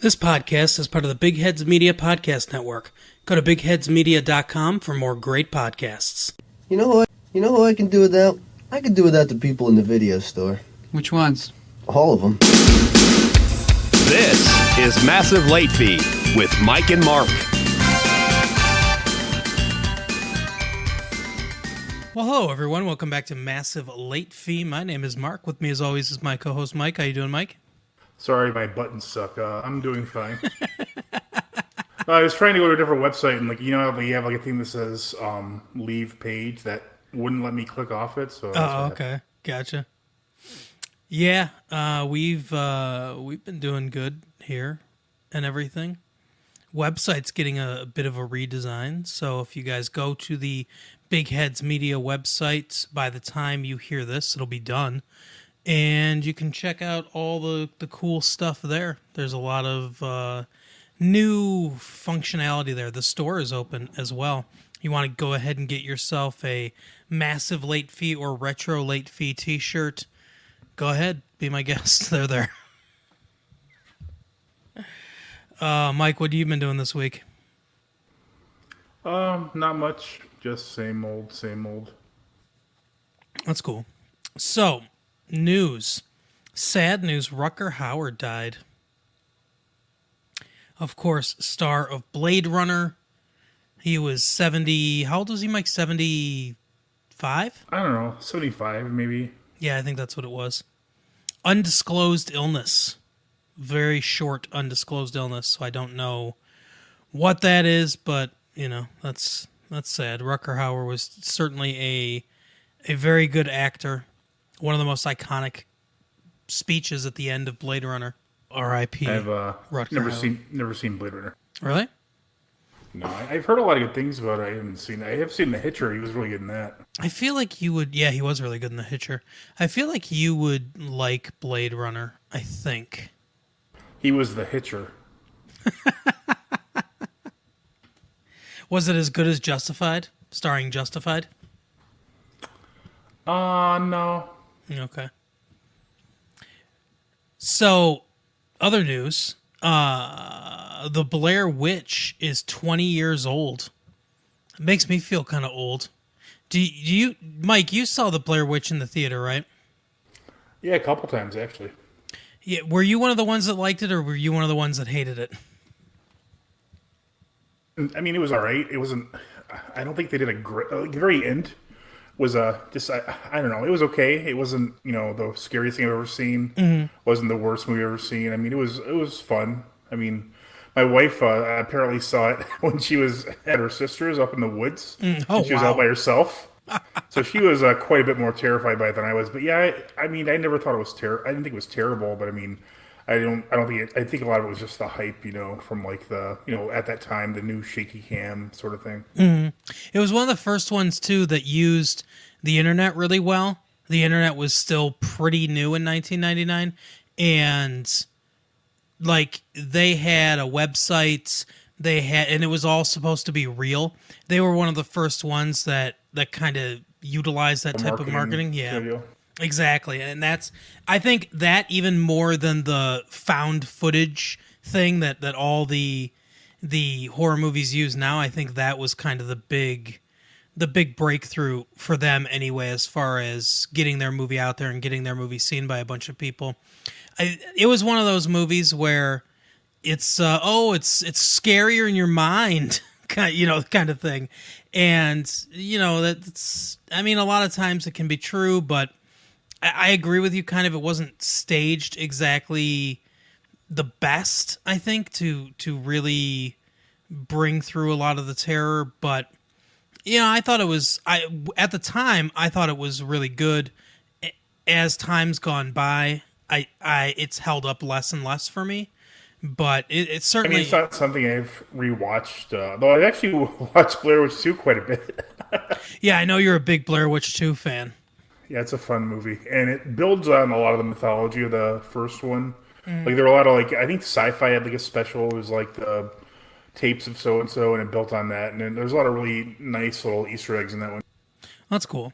This podcast is part of the Big Heads Media Podcast Network. Go to bigheadsmedia.com for more great podcasts. You know what? You know who I can do without? I can do without the people in the video store. Which ones? All of them. This is Massive Late Fee with Mike and Mark. Well, hello, everyone. Welcome back to Massive Late Fee. My name is Mark. With me, as always, is my co-host, Mike. How you doing, Mike? Sorry, my buttons suck. I'm doing fine. I was trying to go to a different website, and you have a thing that says leave page that wouldn't let me click off it. So okay, gotcha. Yeah, we've been doing good here and everything. Website's getting a bit of a redesign, so if you guys go to the Big Heads Media website, by the time you hear this, it'll be done. And you can check out all the cool stuff there. There's a lot of new functionality there. The store is open as well. You want to go ahead and get yourself a Massive Late Fee or Retro Late Fee t-shirt, go ahead. Be my guest. They're there. Mike, what have you been doing this week? not much. Just same old, same old. That's cool. So, news. Sad news. Rutger Hauer died. Of course, star of Blade Runner. He was 70. How old was he, Mike? 75? I don't know, 75 maybe. Yeah, I think that's what it was. Undisclosed illness. Very short undisclosed illness, so I don't know what that is, but, that's sad. Rutger Hauer was certainly a very good actor. One of the most iconic speeches at the end of Blade Runner. R.I.P. I've Rutger never seen Blade Runner. Really? No, I've heard a lot of good things about it. I haven't seen it. I have seen The Hitcher. He was really good in that. I feel like you would... Yeah, he was really good in The Hitcher. I feel like you would like Blade Runner, I think. He was the Hitcher. Was it as good as Justified? Starring Justified? No. Okay. So, other news. The Blair Witch is 20 years old. It makes me feel kind of old. Do you, Mike, you saw the Blair Witch in the theater, right? Yeah, a couple times, actually. Yeah. Were you one of the ones that liked it, or were you one of the ones that hated it? I mean, it was all right. It wasn't... I don't think they did a great... the very end was just... I don't know. It was okay. It wasn't, the scariest thing I've ever seen. Mm-hmm. Wasn't the worst movie I've ever seen. I mean, it was fun. I mean, my wife apparently saw it when she was at her sister's up in the woods. She was all by herself. So she was quite a bit more terrified by it than I was. But yeah, I mean, I never thought it was terrible. I didn't think it was terrible, but I mean... I think a lot of it was just the hype, from at that time, the new shaky cam sort of thing. Mm-hmm. It was one of the first ones, too, that used the internet really well. The internet was still pretty new in 1999. And, they had a website, and it was all supposed to be real. They were one of the first ones that kind of utilized that type of marketing. Yeah. Video. Exactly. And I think that even more than the found footage thing that all the horror movies use now, I think that was kind of the big breakthrough for them anyway, as far as getting their movie out there and getting their movie seen by a bunch of people. It was one of those movies where it's scarier in your mind, kind of thing. And, that's, I mean, a lot of times it can be true, but I agree with you kind of. It wasn't staged exactly the best, I think, to really bring through a lot of the terror. But, I thought it was, at the time, I thought it was really good. As time's gone by, it's held up less and less for me. But it's certainly... I mean, it's not something I've rewatched, though I've actually watched Blair Witch 2 quite a bit. Yeah, I know you're a big Blair Witch 2 fan. Yeah, it's a fun movie, and it builds on a lot of the mythology of the first one. There were a lot of I think Sci-Fi had a special. It was the tapes of so and so, and it built on that. And then there's a lot of really nice little Easter eggs in that one. That's cool.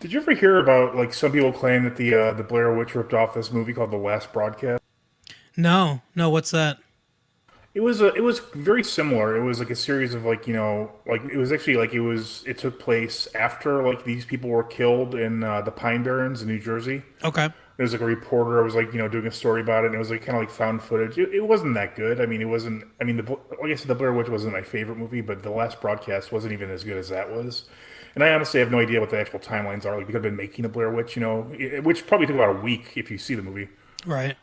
Did you ever hear about some people claim that the Blair Witch ripped off this movie called The Last Broadcast? No, what's that? It was very similar. It was like a series of like like it was actually like it took place after like these people were killed in the Pine Barrens in New Jersey. Okay. There was like a reporter was like doing a story about it, and it was like kind of like found footage. It wasn't that good. I mean, it wasn't. I mean, like I said, the Blair Witch wasn't my favorite movie, but the last broadcast wasn't even as good as that was. And I honestly have no idea what the actual timelines are. Like, they could have been making the Blair Witch, which probably took about a week if you see the movie. Right.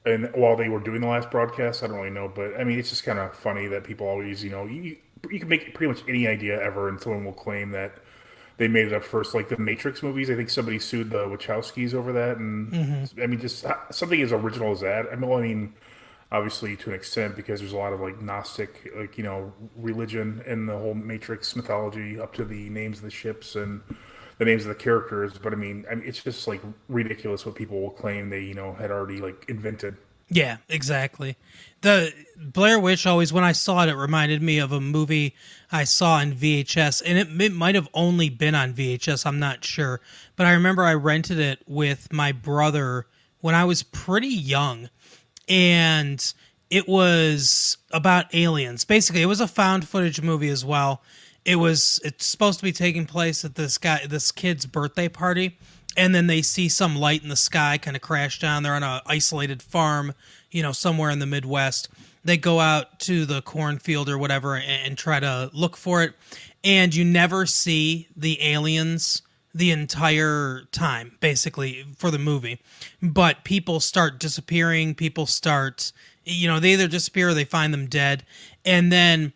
And while they were doing the last broadcast, I don't really know, but I mean, it's just kind of funny that people always, you can make pretty much any idea ever, and someone will claim that they made it up first. Like the Matrix movies, I think somebody sued the Wachowskis over that, and I mean, just something as original as that. I mean, obviously to an extent because there's a lot of like Gnostic, like religion in the whole Matrix mythology, up to the names of the ships and the names of the characters. But I mean, it's just like ridiculous what people will claim they had already like invented. Yeah, exactly. The Blair Witch always, when I saw it, it reminded me of a movie I saw in VHS, and it might have only been on VHS. I'm not sure, but I remember I rented it with my brother when I was pretty young, and it was about aliens. Basically, it was a found footage movie as well. It's supposed to be taking place at this kid's birthday party, and then they see some light in the sky kind of crash down. They're on an isolated farm, somewhere in the Midwest. They go out to the cornfield or whatever and try to look for it, and you never see the aliens the entire time, basically, for the movie. But people start disappearing. People start, they either disappear or they find them dead. And then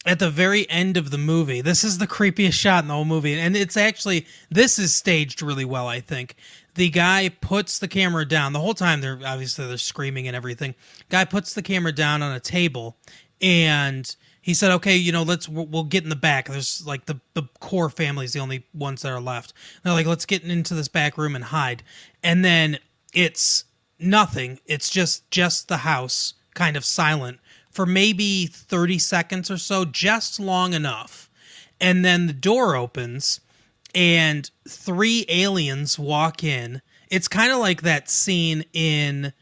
at the very end of the movie, this is the creepiest shot in the whole movie. And this is staged really well, I think. The guy puts the camera down. The whole time they're screaming and everything. Guy puts the camera down on a table, and he said, okay, we'll get in the back. There's like the core family is the only ones that are left. They're like, let's get into this back room and hide. And then it's nothing. It's just the house kind of silent for maybe 30 seconds or so, just long enough. And then the door opens and 3 aliens walk in. It's kind of like that scene in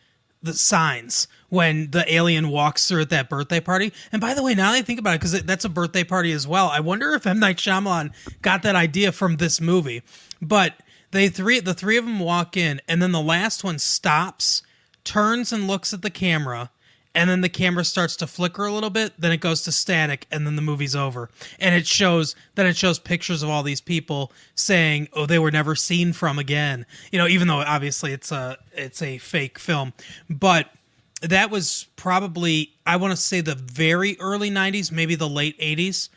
The Signs when the alien walks through at that birthday party. And by the way, now that I think about it, because that's a birthday party as well, I wonder if M. Night Shyamalan got that idea from this movie. But the three of them walk in, and then the last one stops, turns and looks at the camera, and then the camera starts to flicker a little bit, then it goes to static, and then the movie's over. And it shows pictures of all these people saying, oh, they were never seen from again. Even though obviously it's a fake film. But that was probably, I want to say, the very early 90s, maybe the late 80s.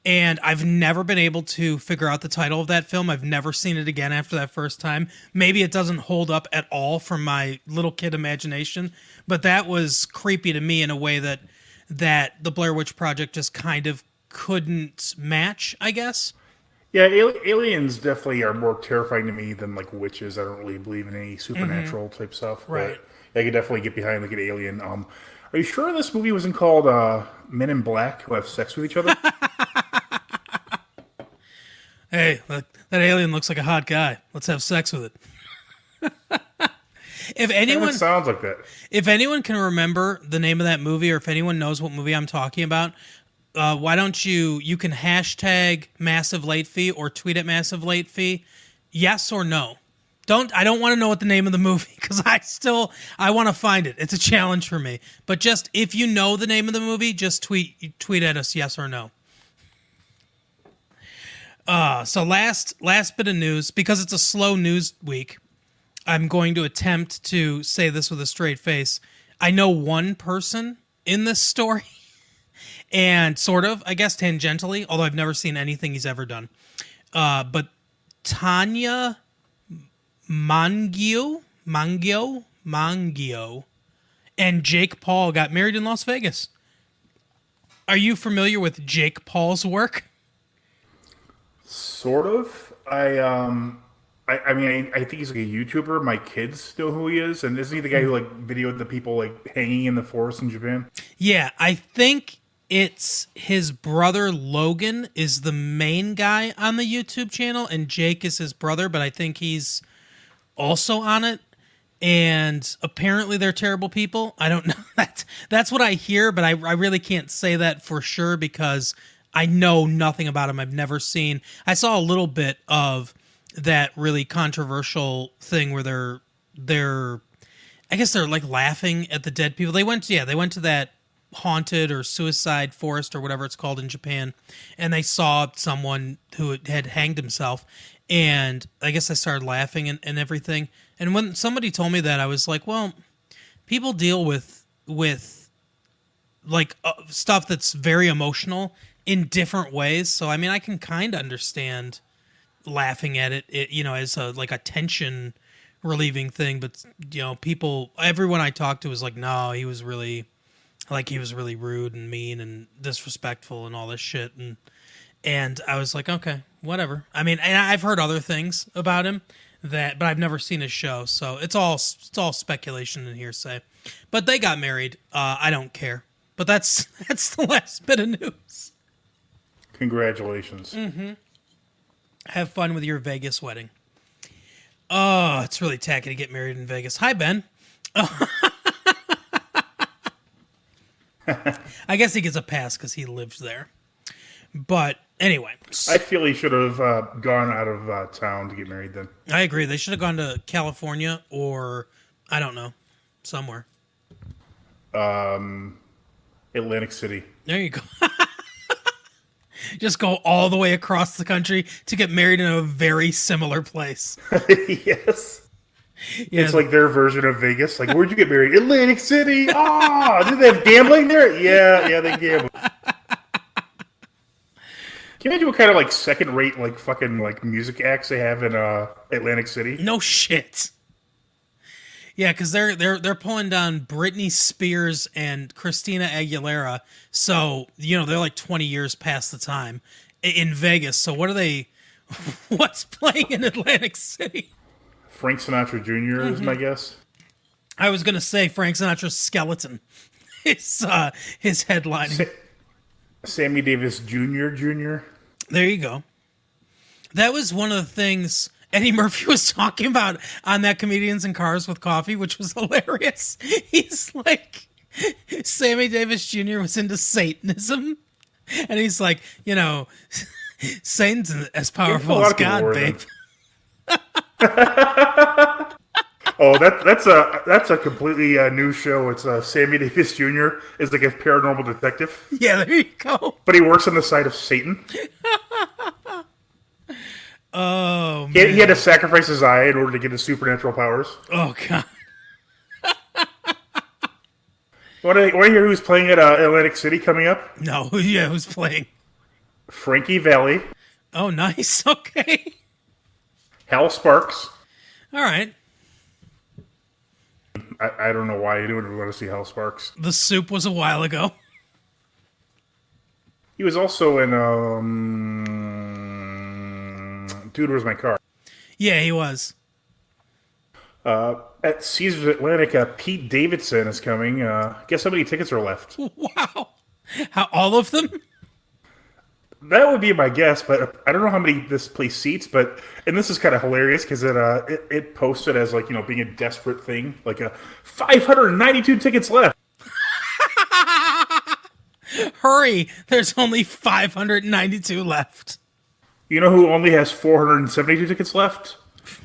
And I've never been able to figure out the title of that film. I've never seen it again after that first time. Maybe it doesn't hold up at all from my little kid imagination, but that was creepy to me in a way that the Blair Witch Project just kind of couldn't match, I guess. Yeah, aliens definitely are more terrifying to me than like witches. I don't really believe in any supernatural type stuff. Right. But I could definitely get behind like an alien. Are you sure this movie wasn't called Men in Black Who Have Sex with Each Other? Hey, look, that alien looks like a hot guy. Let's have sex with it. It sounds like that. If anyone can remember the name of that movie, or if anyone knows what movie I'm talking about, why don't you can hashtag massive late fee or tweet at massive late fee, yes or no. I don't want to know what the name of the movie, because I want to find it. It's a challenge for me. But just if you know the name of the movie, just tweet at us yes or no. So last bit of news, because it's a slow news week, I'm going to attempt to say this with a straight face. I know one person in this story, and sort of, I guess, tangentially, although I've never seen anything he's ever done. But Tanya Mangio, and Jake Paul got married in Las Vegas. Are you familiar with Jake Paul's work? Sort of. I mean, I think he's like a YouTuber. My kids know who he is, and isn't he the guy who like videoed the people like hanging in the forest in Japan? Yeah, I think it's his brother Logan is the main guy on the YouTube channel, and Jake is his brother, but I think he's also on it. and apparently they're terrible people. I don't know. That's what I hear, but I really can't say that for sure because I know nothing about them. I've never seen. I saw a little bit of that really controversial thing where they're I guess they're like laughing at the dead people. They went to that haunted or suicide forest or whatever it's called in Japan, and they saw someone who had hanged himself, and I guess I started laughing and everything. And when somebody told me that, I was like, well, people deal with like stuff that's very emotional in different ways. So I mean, I can kind of understand laughing at it, as like a tension relieving thing. But everyone I talked to was like, no, he was really rude and mean and disrespectful and all this shit. And I was like, okay, whatever. I mean, and I've heard other things about him but I've never seen his show, so it's all speculation and hearsay. But they got married. I don't care. But that's the last bit of news. Congratulations. Mm-hmm. Have fun with your Vegas wedding. Oh, it's really tacky to get married in Vegas. Hi, Ben. I guess he gets a pass because he lives there. But anyway. I feel he should have gone out of town to get married then. I agree. They should have gone to California or, I don't know, somewhere. Atlantic City. There you go. Just go all the way across the country to get married in a very similar place. Yes. Yeah. It's like their version of Vegas. Like, where'd you get married? Atlantic City. Oh, did they have gambling there? Yeah, they gamble. Can you imagine what kind of like second-rate like fucking like music acts they have in Atlantic City? No shit. Yeah, because they're pulling down Britney Spears and Christina Aguilera, so they're like 20 years past the time in Vegas. So what are they? What's playing in Atlantic City? Frank Sinatra Jr. is my guess. I was gonna say Frank Sinatra's Skeleton. His headlining. Sammy Davis Jr. There you go. That was one of the things Eddie Murphy was talking about on that Comedians in Cars with Coffee, which was hilarious. He's like, Sammy Davis Jr. was into Satanism. And he's like, Satan's as powerful as God, babe. Oh, that's a completely new show. It's Sammy Davis Jr. is like a paranormal detective. Yeah, there you go. But he works on the side of Satan. Oh, man. He had to sacrifice his eye in order to get his supernatural powers. Oh, God. Want to hear who's playing at Atlantic City coming up? No, yeah, who's playing? Frankie Valli. Oh, nice. Okay. Hal Sparks. All right. I don't know why anyone would want to see Hal Sparks. The Soup was a while ago. He was also in Dude, Where's My Car? Yeah, he was. At Caesars Atlantic, Pete Davidson is coming. Guess how many tickets are left? Wow. All of them? That would be my guess, but I don't know how many this place seats. And this is kind of hilarious because it posted as like being a desperate thing, like 592 tickets left. Hurry! There's only 592 left. You know who only has 472 tickets left?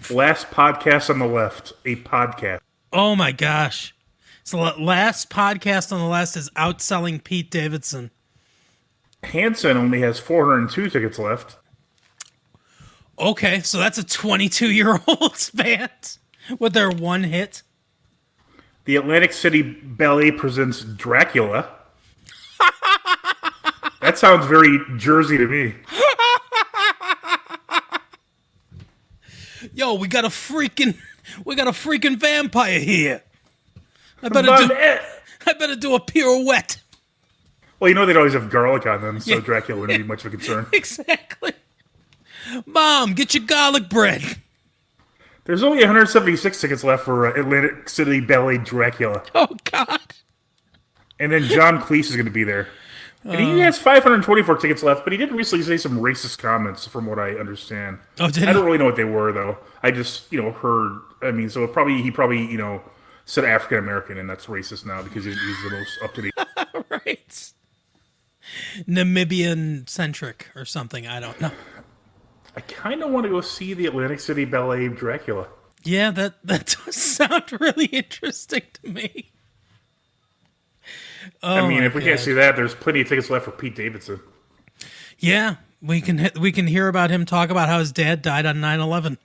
Last Podcast on the Left, a podcast. Oh my gosh! So last podcast on the list is outselling Pete Davidson. Hanson only has 402 tickets left. Okay, so that's a 22-year-old band with their one hit. The Atlantic City Ballet presents Dracula. That sounds very Jersey to me. Yo, we got a freaking vampire here. I better do a pirouette. Well, they'd always have garlic on them, so Dracula wouldn't be much of a concern. Exactly. Mom, get your garlic bread. There's only 176 tickets left for Atlantic City Ballet Dracula. Oh, God. And then John Cleese is going to be there. And he has 524 tickets left, but he did recently say some racist comments, from what I understand. Oh, did he? I don't really know what they were, though. I just, heard. I mean, so he probably, said African American, and that's racist now because he's the most up to date. Right. Namibian centric or something. I don't know. I kind of want to go see the Atlantic City Ballet Dracula. Yeah, that does sound really interesting to me. Oh, I mean, if we can't see that, there's plenty of tickets left for Pete Davidson. Yeah, we can hear about him talk about how his dad died on 9/11.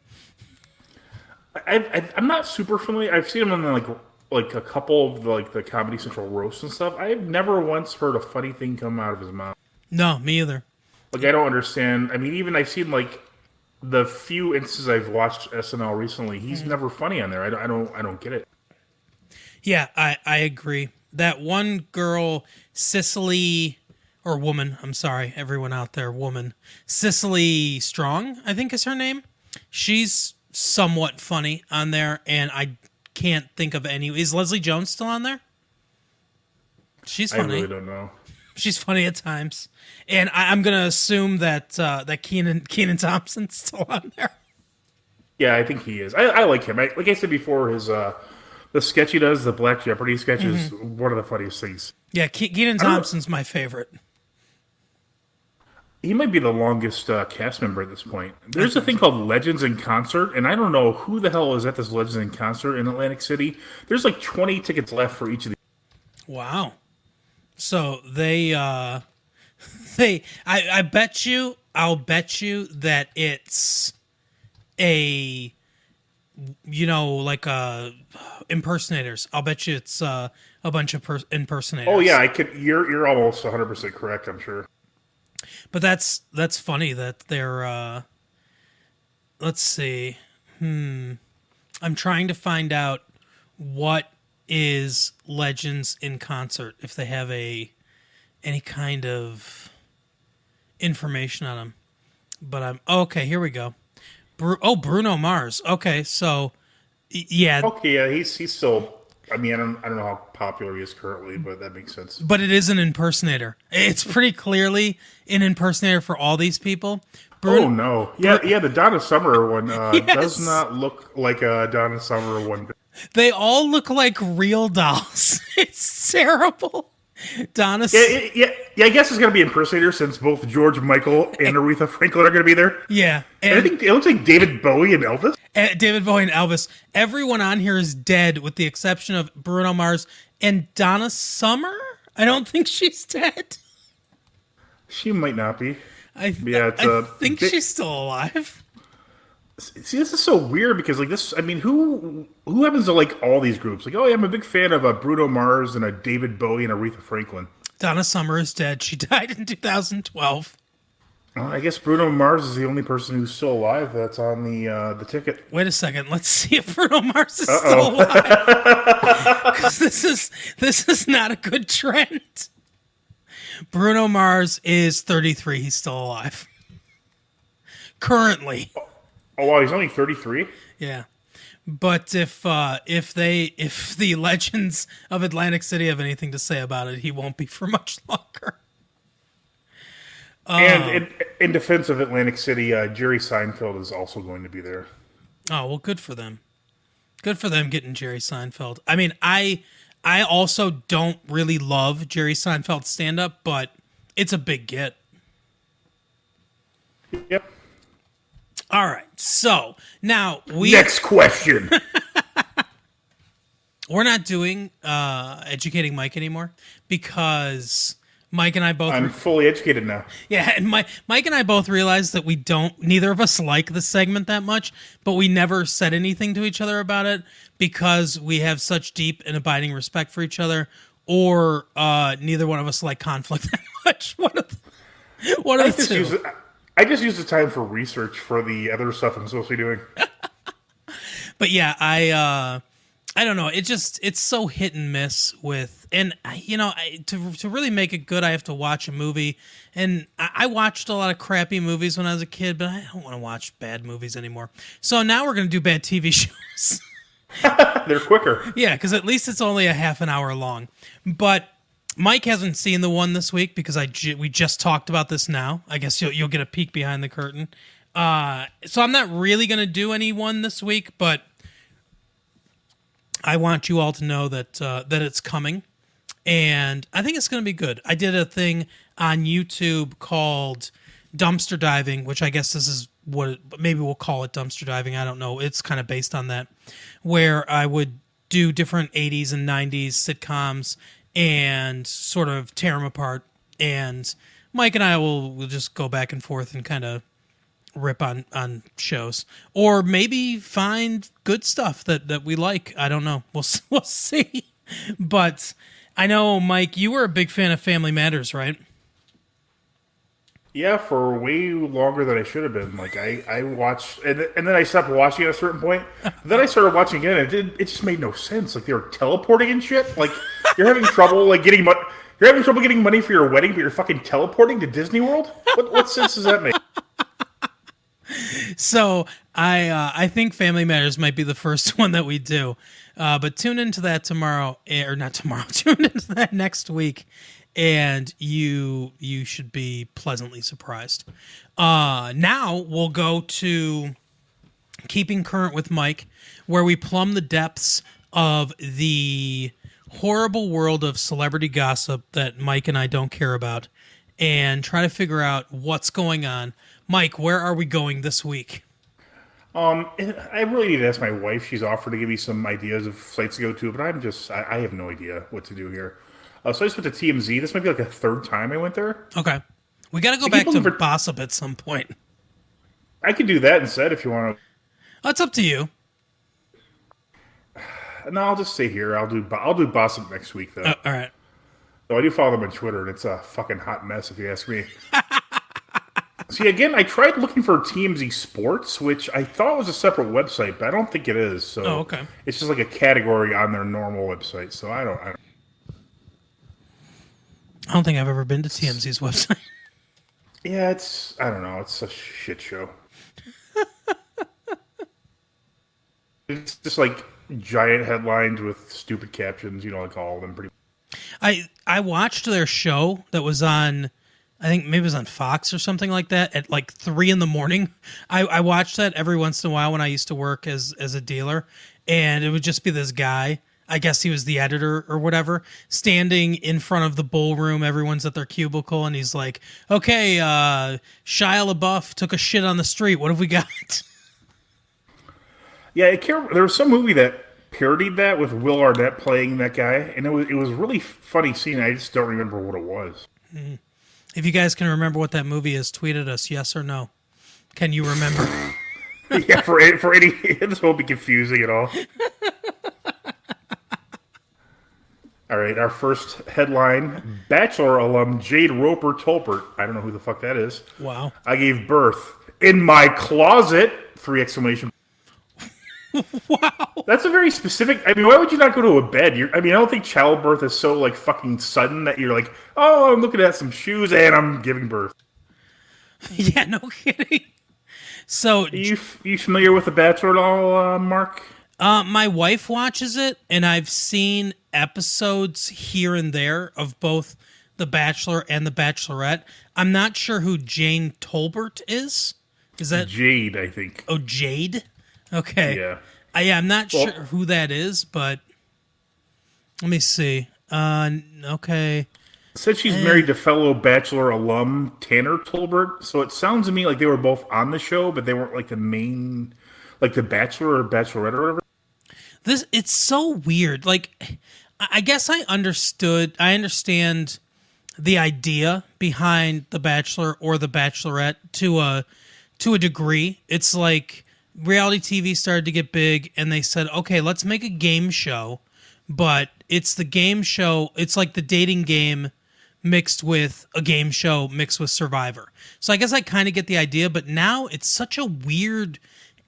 I'm not super familiar. I've seen him in like a couple of the Comedy Central roasts and stuff. I've never once heard a funny thing come out of his mouth. No, me either. Like, I don't understand. I mean, even I've seen the few instances I've watched SNL recently. He's never funny on there. I don't get it. Yeah, I agree. That one girl, Cicely, or woman, I'm sorry, everyone out there, woman. Cicely Strong, I think is her name. She's somewhat funny on there, and I can't think of any. Is Leslie Jones still on there? She's funny. I really don't know. She's funny at times. And I'm going to assume that that Kenan Thompson's still on there. Yeah, I think he is. I like him. Like I said before, his the sketch he does, the Black Jeopardy sketch, is one of the funniest things. Yeah, Kenan Thompson's my favorite. He might be the longest cast member at this point. There's a thing called Legends in Concert, and I don't know who the hell is at this Legends in Concert in Atlantic City. There's like 20 tickets left for each of these. Wow. So I'll bet you that it's impersonators. I'll bet you it's a bunch of impersonators. Oh yeah, you're almost 100% correct, I'm sure. But that's funny that they're let's see. I'm trying to find out what is Legends in Concert, if they have any kind of information on them. But okay, here we go. Bruno Mars. Okay, so yeah. Okay, yeah, he's still. I mean, I don't know how popular he is currently, but that makes sense. But it is an impersonator. It's pretty clearly an impersonator for all these people. Oh no! Yeah, the Donna Summer one does not look like a Donna Summer one. They all look like real dolls. It's terrible. Donna. Yeah. I guess it's gonna be impersonator since both George Michael and Aretha Franklin are gonna be there. Yeah, and I think it looks like David Bowie and Elvis. David Bowie and Elvis. Everyone on here is dead, with the exception of Bruno Mars and Donna Summer. I don't think she's dead. She might not be. I think she's still alive. See, this is so weird because this. I mean, who happens to like all these groups? Like, oh, yeah, I'm a big fan of Bruno Mars and a David Bowie and Aretha Franklin. Donna Summer is dead. She died in 2012. I guess Bruno Mars is the only person who's still alive that's on the ticket. Wait a second. Let's see if Bruno Mars is still alive. Because this is not a good trend. Bruno Mars is 33. He's still alive. Currently. Oh wow, he's only 33? Yeah. But if the Legends of Atlantic City have anything to say about it, he won't be for much longer. And in defense of Atlantic City, Jerry Seinfeld is also going to be there. Oh, well, good for them. Good for them getting Jerry Seinfeld. I mean, I also don't really love Jerry Seinfeld's stand-up, but it's a big get. Yep. All right, so now Next question. We're not doing Educating Mike anymore because Mike and I both... I'm fully educated now. Yeah, and Mike and I both realized that neither of us like the segment that much, but we never said anything to each other about it because we have such deep and abiding respect for each other, or neither one of us like conflict that much. One of the two. I just use the time for research for the other stuff I'm supposed to be doing. But yeah, I don't know. It's so hit and miss with, and to really make it good, I have to watch a movie. And I watched a lot of crappy movies when I was a kid, but I don't want to watch bad movies anymore. So now we're going to do bad TV shows. They're quicker. Yeah, because at least it's only a half an hour long. But Mike hasn't seen the one this week because we just talked about this now. I guess you'll get a peek behind the curtain. So I'm not really going to do any one this week, but I want you all to know that that it's coming, and I think it's going to be good. I did a thing on YouTube called Dumpster Diving, which I guess this is maybe we'll call it dumpster diving. I don't know. It's kind of based on that, where I would do different 80s and 90s sitcoms and sort of tear them apart. And Mike and I will just go back and forth and kind of rip on shows, or maybe find good stuff that we like. I don't know. We'll see. But I know, Mike, you were a big fan of Family Matters, right? Yeah, for way longer than I should have been. Like I watched, and then I stopped watching at a certain point. Then I started watching again. And it just made no sense. Like they were teleporting and shit. Like you're having trouble like getting money. You're having trouble getting money for your wedding, but you're fucking teleporting to Disney World. What sense does that make? So I think Family Matters might be the first one that we do. But tune into that tomorrow, or not tomorrow. Tune into that next week. And you should be pleasantly surprised. Now we'll go to Keeping Current with Mike, where we plumb the depths of the horrible world of celebrity gossip that Mike and I don't care about, and try to figure out what's going on. Mike, where are we going this week? I really need to ask my wife. She's offered to give me some ideas of sites to go to, but I have no idea what to do here. So I just went to TMZ. This might be like the third time I went there. Okay. We got to go back to Bossip at some point. I could do that instead if you want to. It's up to you. No, I'll just stay here. I'll do Bossip next week, though. All right. So I do follow them on Twitter, and it's a fucking hot mess if you ask me. See, again, I tried looking for TMZ Sports, which I thought was a separate website, but I don't think it is. So okay. It's just like a category on their normal website. So I don't think I've ever been to TMZ's website. Yeah, I don't know. It's a shit show. It's just like giant headlines with stupid captions, like all of them pretty. I watched their show that was on, I think maybe it was on Fox or something like that at like 3 a.m. I watched that every once in a while when I used to work as a dealer, and it would just be this guy, I guess he was the editor or whatever, standing in front of the ballroom. Everyone's at their cubicle, and he's like, okay, Shia LaBeouf took a shit on the street. What have we got? Yeah, there was some movie that parodied that with Will Arnett playing that guy, and it was really funny scene. I just don't remember what it was. If you guys can remember what that movie is, tweet at us, yes or no. Can you remember? Yeah, for any, this won't be confusing at all. All right, our first headline: Bachelor alum Jade Roper Tolbert. I don't know who the fuck that is. Wow. I gave birth in my closet! 3 exclamation. Wow. That's a very specific. I mean, why would you not go to a bed? I don't think childbirth is so like fucking sudden that you're like, oh, I'm looking at some shoes and I'm giving birth. Yeah, no kidding. So, are you familiar with The Bachelor at all, Mark? My wife watches it, and I've seen episodes here and there of both The Bachelor and The Bachelorette. I'm not sure who Jane Tolbert is. Is that Jade? I think. Oh, Jade. Okay. Yeah. I'm not sure who that is, but let me see. Okay. Said she's married to fellow Bachelor alum Tanner Tolbert, so it sounds to me like they were both on the show, but they weren't like the main, like the Bachelor or Bachelorette or whatever. It's so weird. Like, I guess I understand the idea behind The Bachelor or The Bachelorette to a degree. It's like reality TV started to get big, and they said, okay, let's make a game show, but it's the game show. It's like the dating game mixed with a game show mixed with Survivor. So I guess I kind of get the idea, but now it's such a weird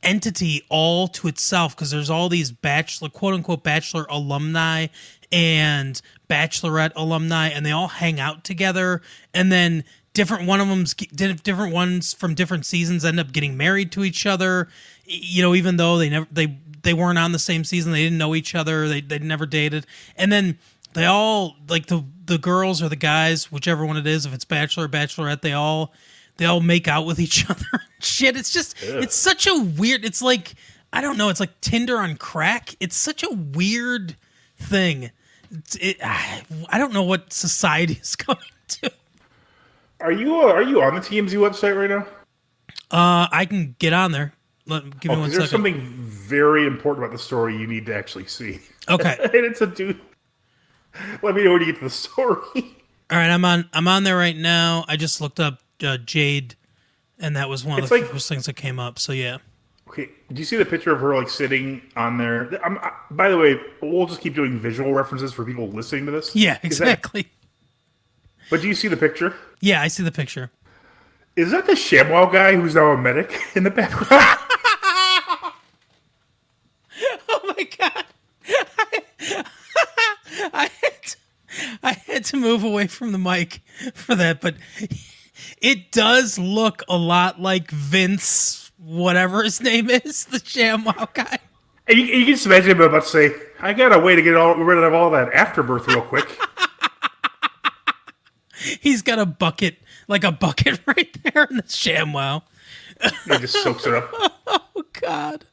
entity all to itself because there's all these Bachelor, quote unquote, Bachelor alumni and Bachelorette alumni, and they all hang out together, and then different ones from different seasons end up getting married to each other. Even though they weren't on the same season, they didn't know each other, they never dated, and then They all like the girls or the guys, whichever one it is, if it's bachelor or bachelorette, they all make out with each other. Shit, it's just it's such a weird. It's like I don't know. It's like Tinder on crack. It's such a weird thing. I don't know what society is coming to. Are you on the TMZ website right now? I can get on there. Give me 1 second. There's something very important about the story you need to actually see. Okay. And it's a dude. Let me know when you get to the story. All right, I'm on there right now. I just looked up Jade, and that was one of the first things that came up. So yeah. Okay, do you see the picture of her like sitting on there? By the way, we'll just keep doing visual references for people listening to this. Yeah, exactly. But do you see the picture? Yeah, I see the picture. Is that the ShamWow guy who's now a medic in the background? Oh my god! I had to move away from the mic for that, but it does look a lot like Vince, whatever his name is, the ShamWow guy. And you can just imagine him about to say, "I got a way to get rid of all that afterbirth real quick." He's got a bucket right there in the ShamWow. He just soaks it up. Oh god.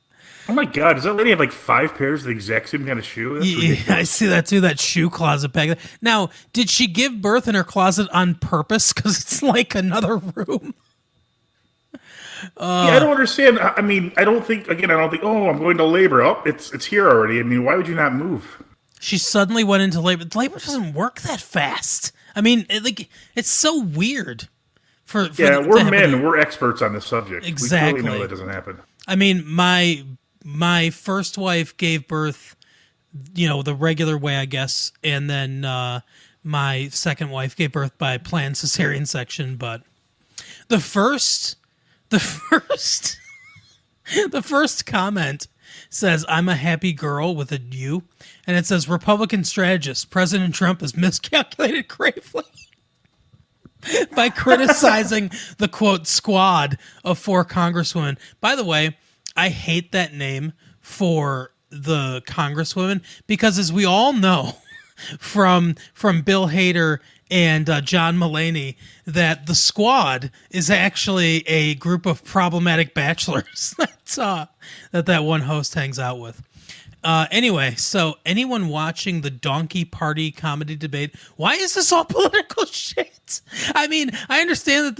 Oh my god, does that lady have like 5 pairs of the exact same kind of shoe? Yeah, I see that too, that shoe closet bag. Now, did she give birth in her closet on purpose? Because it's like another room. I don't understand. I mean, I don't think, oh, I'm going to labor. Oh, it's here already. I mean, why would you not move? She suddenly went into labor. Labor doesn't work that fast. I mean, it's so weird. We're men. We're experts on this subject. Exactly. We clearly know that doesn't happen. I mean, my first wife gave birth, the regular way, I guess, and then my second wife gave birth by planned cesarean section. But the first comment says, "I'm a happy girl" with a U, and it says, "Republican strategist President Trump has miscalculated gravely." By criticizing the quote squad of 4 congresswomen. By the way, I hate that name for the congresswomen because, as we all know from Bill Hader and John Mulaney, that the squad is actually a group of problematic bachelors that one host hangs out with. Anyway, so anyone watching the Donkey Party comedy debate, why is this all political shit? I mean, I understand that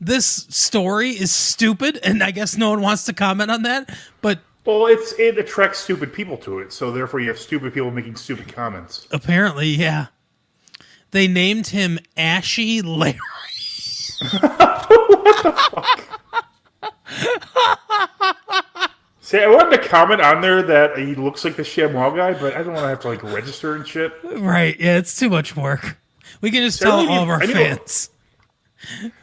this story is stupid, and I guess no one wants to comment on that, but... Well, it attracts stupid people to it, so therefore you have stupid people making stupid comments. Apparently, yeah. They named him Ashy Larry. What the fuck? See, I wanted to comment on there that he looks like the ShamWow guy, but I don't want to have to like register and shit. Right, yeah, it's too much work. We can just tell all of our fans.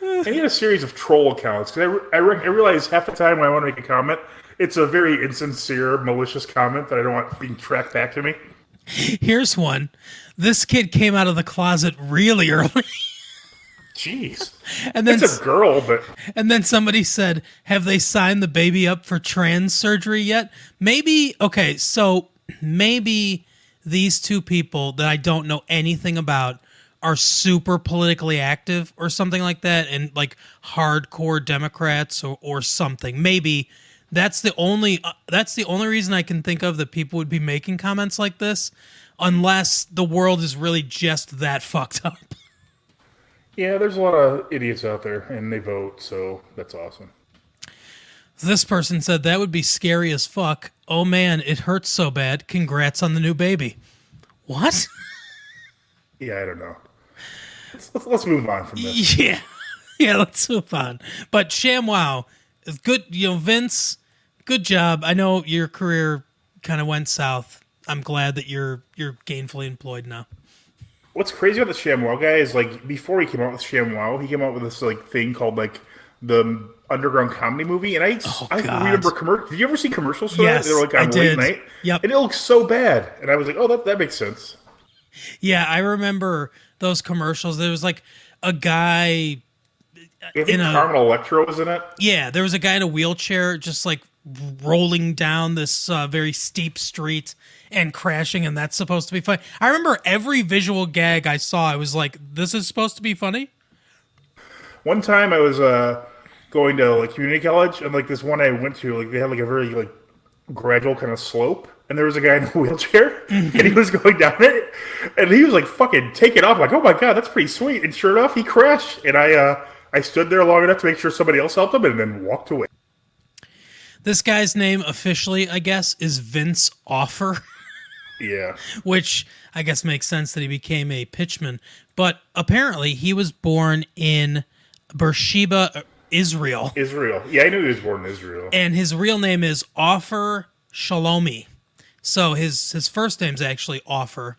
I need a series of troll accounts, because I realize half the time when I want to make a comment, it's a very insincere, malicious comment that I don't want being tracked back to me. Here's one. This kid came out of the closet really early. Jeez. And then it's a girl, but... And then somebody said, have they signed the baby up for trans surgery yet? Maybe, okay, so maybe these two people that I don't know anything about are super politically active or something like that, and like hardcore Democrats or something. Maybe that's the only reason I can think of that people would be making comments like this, unless the world is really just that fucked up. Yeah, there's a lot of idiots out there, and they vote, so that's awesome. This person said, that would be scary as fuck. Oh man, it hurts so bad. Congrats on the new baby. What? Yeah, I don't know. Let's move on from this. Yeah, let's move on. But ShamWow, good, Vince, good job. I know your career kind of went south. I'm glad that you're gainfully employed now. What's crazy about the ShamWow guy is, like, before he came out with ShamWow, he came out with this like thing called like the Underground Comedy Movie, and I remember commercials. Did you ever see commercials for that? They were like on late night. Yep. And it looks so bad, and I was like, oh, that makes sense. Yeah, I remember those commercials. There was like a guy. I think Carmen Electra was in it. Yeah, there was a guy in a wheelchair, just like rolling down this very steep street and crashing, and that's supposed to be funny. I remember every visual gag I saw, I was like, this is supposed to be funny? One time I was going to like community college, and like this one I went to, like they had like a very like gradual kind of slope, and there was a guy in a wheelchair, and he was going down it, and he was like fucking taking off. I'm like, oh my god, that's pretty sweet. And sure enough, he crashed, and I stood there long enough to make sure somebody else helped him, and then walked away. This guy's name officially, I guess, is Vince Offer. Yeah. Which I guess makes sense that he became a pitchman. But apparently he was born in Beersheba, Israel. Israel. Yeah, I knew he was born in Israel. And his real name is Offer Shalomi. So his first name's actually Offer.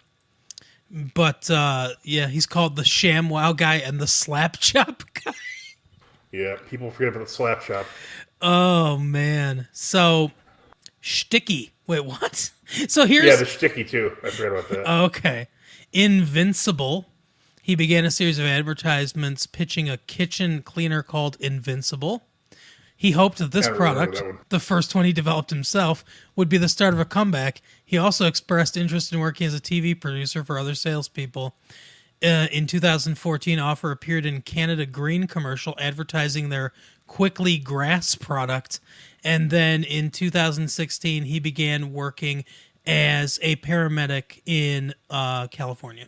But yeah, he's called the ShamWow guy and the Slap Chop guy. Yeah, people forget about the slap shop. Oh, man. So, Shticky. Wait, what? So here's... Yeah, the shticky, too. I forgot about that. Okay. Invincible. He began a series of advertisements pitching a kitchen cleaner called Invincible. He hoped that this product, the first one he developed himself, would be the start of a comeback. He also expressed interest in working as a TV producer for other salespeople. In 2014, Offer appeared in Canada Green commercial advertising their Quickly Grass product. And then in 2016, he began working as a paramedic in California.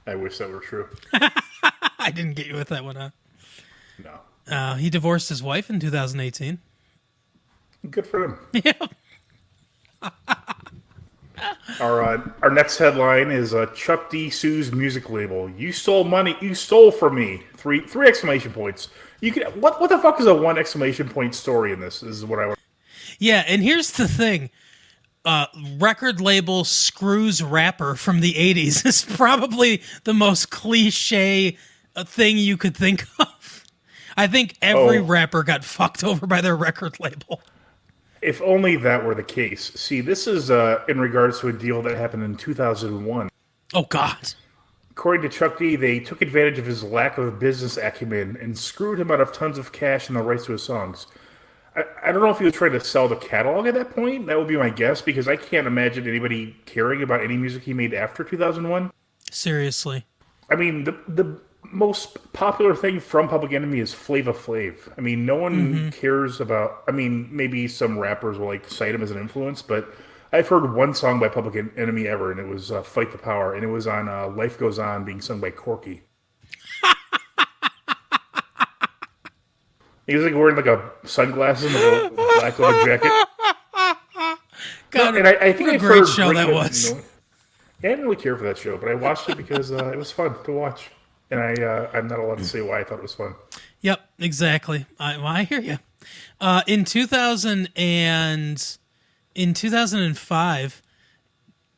I wish that were true. I didn't get you with that one, huh? No. He divorced his wife in 2018. Good for him. Yeah. Our next headline is Chuck D. Sue's music label. You stole money. You stole from me. Three exclamation points. You can what the fuck is a one exclamation point story in this? This is what I want. Yeah, and here's the thing. Record label screws rapper from the 80s is probably the most cliche thing you could think of. I think every rapper got fucked over by their record label. If only that were the case. See, this is in regards to a deal that happened in 2001. Oh, God. According to Chuck D, they took advantage of his lack of business acumen and screwed him out of tons of cash and the rights to his songs. I don't know if he was trying to sell the catalog at that point. That would be my guess, because I can't imagine anybody caring about any music he made after 2001. Seriously. I mean, the most popular thing from Public Enemy is Flava Flav. I mean, no one cares about... I mean, maybe some rappers will like cite him as an influence, but I've heard one song by Public Enemy ever, and it was Fight the Power, and it was on Life Goes On, being sung by Corky. He was like wearing like a sunglasses and a black leather jacket. God, and I think what a I've great heard show that was. Yeah, I didn't really care for that show, but I watched it because it was fun to watch. And I'm not allowed to say why I thought it was fun. Yep, exactly. I hear you. In 2005,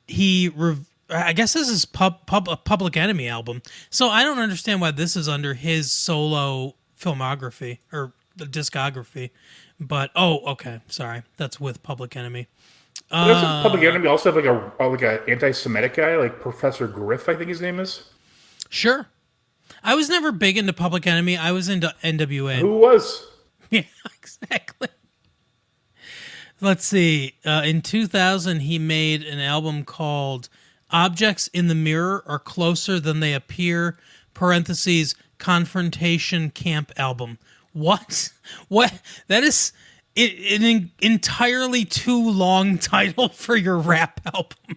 I guess this is a Public Enemy album. So I don't understand why this is under his solo filmography or the discography. But okay, sorry, that's with Public Enemy. Doesn't Public Enemy also have like a anti-Semitic guy, like Professor Griff, I think his name is? Sure. I was never big into Public Enemy. I was into NWA. Who was? Yeah, exactly. Let's see. In 2000, he made an album called Objects in the Mirror Are Closer Than They Appear, parentheses, Confrontation Camp Album. What? What? That is an entirely too long title for your rap album.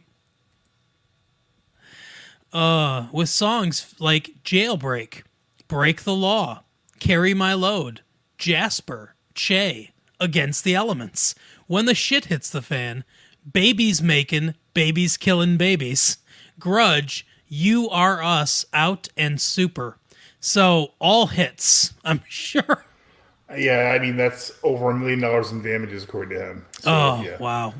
With songs like Jailbreak, Break the Law, Carry My Load, Jasper, Che, Against the Elements, When the Shit Hits the Fan, Babies Makin', Babies Killin' Babies, Grudge, You Are Us, Out, and Super. So, all hits, I'm sure. Yeah, I mean, that's over $1 million in damages, according to him. So, yeah. Wow.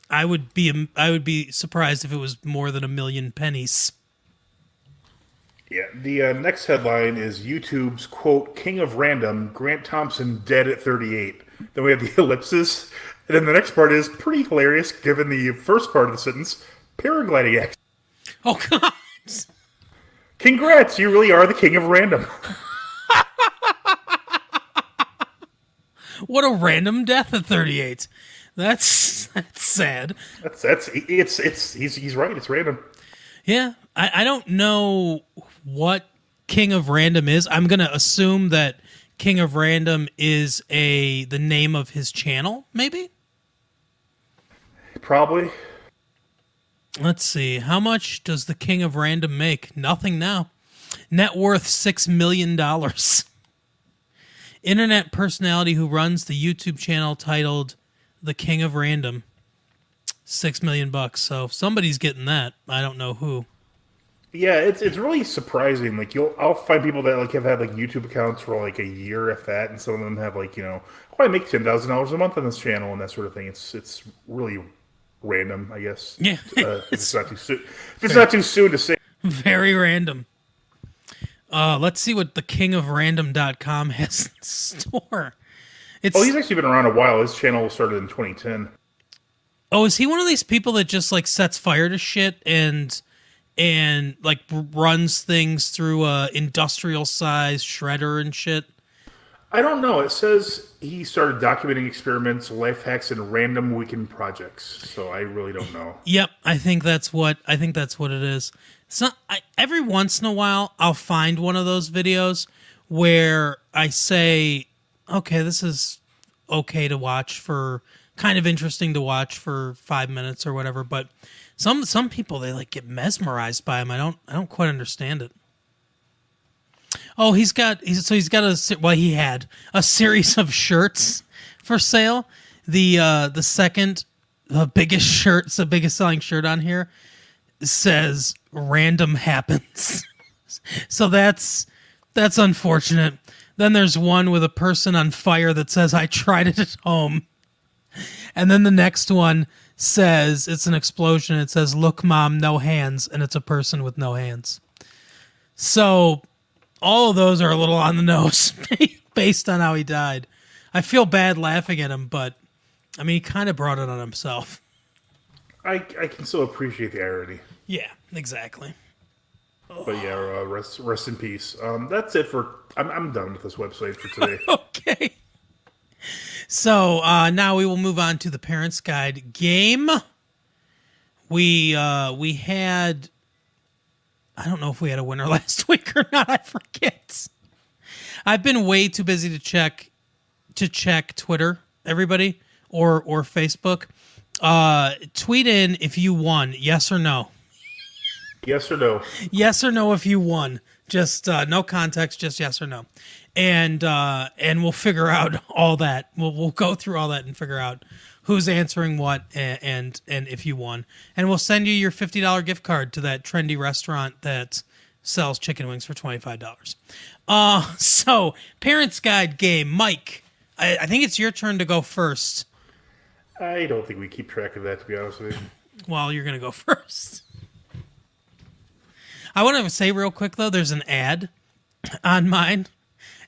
I would be surprised if it was more than 1 million pennies. Yeah, the next headline is YouTube's, quote, King of Random, Grant Thompson dead at 38. Then we have the ellipsis. And then the next part is pretty hilarious, given the first part of the sentence, paragliding action. Oh, God. Congrats, you really are the King of Random. What a random death at 38. That's sad. He's right. It's random. Yeah, I don't know what King of Random is. I'm gonna assume that King of Random is the name of his channel, maybe. Probably. Let's see. How much does the King of Random make? Nothing now. Net worth $6 million. Internet personality who runs the YouTube channel titled The King of Random. $6 million. So somebody's getting that. I don't know who. Yeah, it's really surprising. Like I'll find people that like have had like YouTube accounts for like a year, if that, and some of them have like I make $10,000 a month on this channel and that sort of thing. It's really random, I guess. Yeah, if it's not too soon. If it's not too soon to say. Very random. Let's see what the kingofrandom.com has in store. He's actually been around a while. His channel started in 2010. Oh, is he one of these people that just like sets fire to shit and like runs things through a industrial size shredder and shit? I don't know. It says he started documenting experiments, life hacks, and random weekend projects. So I really don't know. Yep, I think that's what it is. It's not. Every once in a while, I'll find one of those videos where I say, "Okay, this is okay to watch for kind of interesting to watch for 5 minutes or whatever." But some people, they like get mesmerized by him. I don't quite understand it. Oh, he had a series of shirts for sale. The biggest selling shirt on here says "Random Happens." So that's unfortunate. Then there's one with a person on fire that says "I tried it at home." And then the next one says, it's an explosion. It says, "Look, Mom, no hands." And it's a person with no hands. So all of those are a little on the nose based on how he died. I feel bad laughing at him, but I mean, he kind of brought it on himself. I can still appreciate the irony. Yeah, exactly. But yeah, rest in peace. That's it for. I'm done with this website for today. Okay. So now we will move on to the Parents Guide game. We had, I don't know if we had a winner last week or not. I forget. I've been way too busy to check Twitter, everybody, or Facebook. Tweet in if you won, yes or no. Yes or no? Yes or no if you won. Just no context, just yes or no. And we'll figure out all that. We'll go through all that and figure out who's answering what and if you won. And we'll send you your $50 gift card to that trendy restaurant that sells chicken wings for $25. So, Parents Guide game. Mike, I think it's your turn to go first. I don't think we keep track of that, to be honest with you. Well, you're going to go first. I want to say real quick, though, there's an ad on mine,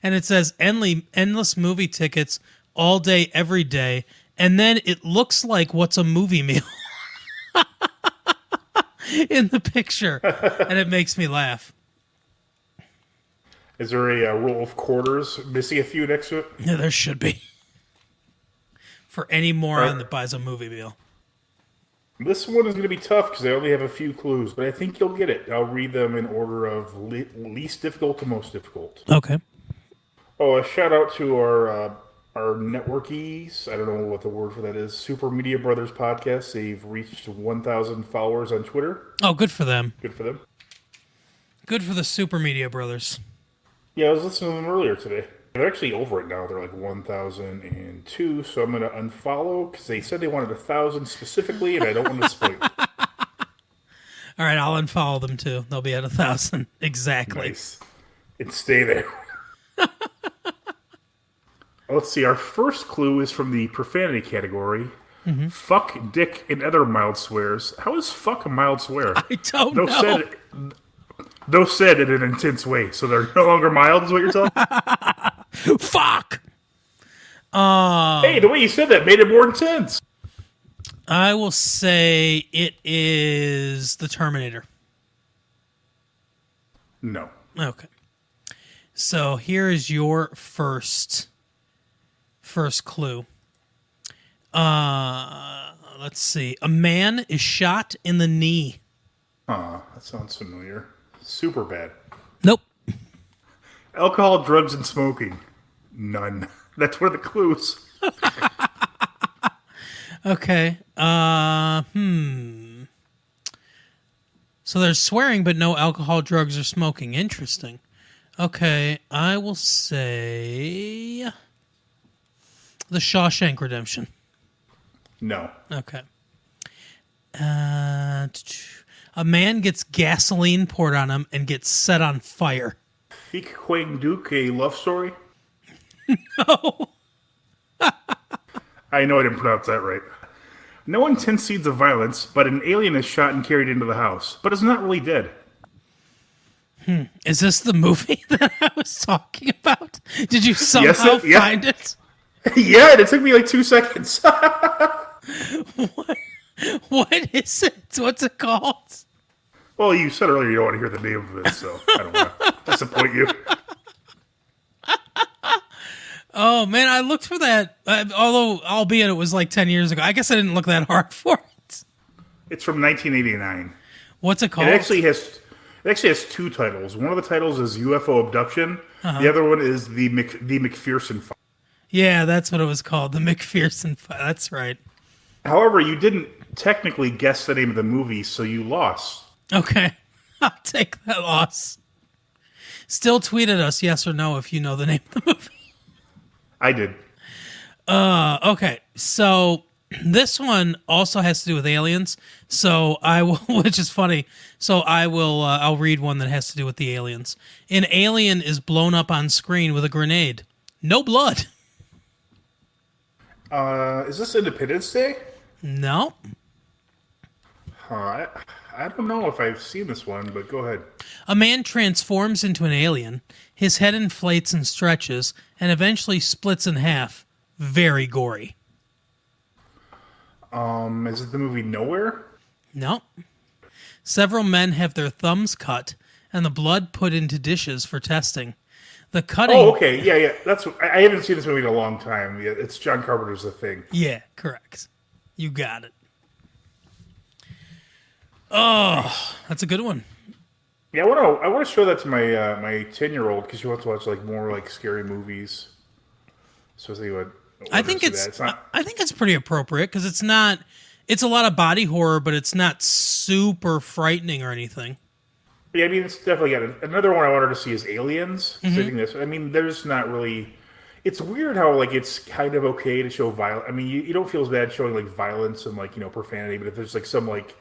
and it says endless movie tickets all day, every day, and then it looks like what's a movie meal in the picture, and it makes me laugh. Is there a roll of quarters missing a few next to it? Yeah, there should be. For any moron that buys a movie meal. This one is going to be tough because I only have a few clues, but I think you'll get it. I'll read them in order of least difficult to most difficult. Okay. Oh, a shout out to our networkies. I don't know what the word for that is. Super Media Brothers podcast. They've reached 1,000 followers on Twitter. Oh, good for them. Good for them. Good for the Super Media Brothers. Yeah, I was listening to them earlier today. They're actually over it now. They're like 1,002, so I'm going to unfollow because they said they wanted 1,000 specifically, and I don't want to spoil it. All right, I'll unfollow them too. They'll be at 1,000 exactly. Nice. And stay there. Let's see. Our first clue is from the profanity category. Mm-hmm. Fuck, dick, and other mild swears. How is fuck a mild swear? I don't know. Those said in an intense way, so they're no longer mild, is what you're telling me? Fuck! Hey, the way you said that made it more intense. I will say it is the Terminator. No. Okay. So here is your first first clue. Let's see. A man is shot in the knee. That sounds familiar. Super bad. Nope. Alcohol, drugs, and smoking. None. That's one of the clues. Okay. So there's swearing, but no alcohol, drugs, or smoking. Interesting. Okay, I will say The Shawshank Redemption. No. Okay. A man gets gasoline poured on him and gets set on fire. Thick Quang Duke, a love story? No. I know I didn't pronounce that right. No intense scenes of violence, but an alien is shot and carried into the house, but is not really dead. Is this the movie that I was talking about? Did you somehow find it? Yeah, and it took me like 2 seconds. What is it? What's it called? Well, you said earlier you don't want to hear the name of it, so I don't want to disappoint you. Oh, man, I looked for that, albeit it was like 10 years ago. I guess I didn't look that hard for it. It's from 1989. What's it called? It actually has 2 titles. One of the titles is UFO Abduction. The other one is the McPherson File. Yeah, that's what it was called, the McPherson File. That's right. However, you didn't technically guess the name of the movie, so you lost. Okay, I'll take that loss. Still tweet at us, yes or no, if you know the name of the movie. I did. Okay, so this one also has to do with aliens. So I will, which is funny. So I'll read one that has to do with the aliens. An alien is blown up on screen with a grenade. No blood. Is this Independence Day? No. I don't know if I've seen this one, but go ahead. A man transforms into an alien. His head inflates and stretches, and eventually splits in half. Very gory. Is it the movie Nowhere? No. Several men have their thumbs cut and the blood put into dishes for testing. The cutting... Oh, okay. Yeah. I haven't seen this movie in a long time. Yeah, it's John Carpenter's The Thing. Yeah, correct. You got it. Oh, that's a good one. Yeah, I want to show that to my my 10-year-old because she wants to watch like more like scary movies. So I think it's pretty appropriate because it's not. It's a lot of body horror, but it's not super frightening or anything. Yeah, I mean it's definitely got another one I wanted to see is Aliens. Mm-hmm. I mean, there's not really. It's weird how like it's kind of okay to show violence. I mean, you don't feel as bad showing like violence and like profanity, but if there's like some like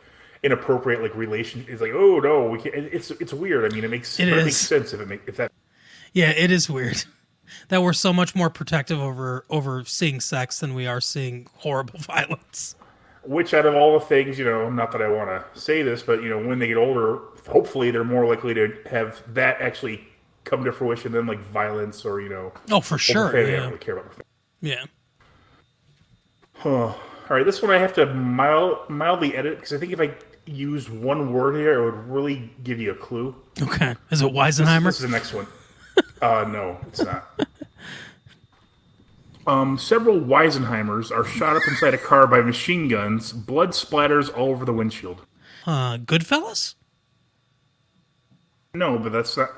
inappropriate like relation, it's like, oh no, we can't. It's weird. I mean, it makes sense if that. Yeah, it is weird that we're so much more protective over seeing sex than we are seeing horrible violence. Which out of all the things, not that I want to say this, but when they get older, hopefully they're more likely to have that actually come to fruition than like violence or Oh, for sure. Yeah. I Yeah. don't really care about. Yeah. All right, this one I have to mildly edit because I think if I used one word here, it would really give you a clue. Okay. Is it Weisenheimer? This is the next one. No, it's not. Several Weisenheimers are shot up inside a car by machine guns. Blood splatters all over the windshield. Goodfellas? No, but that's not.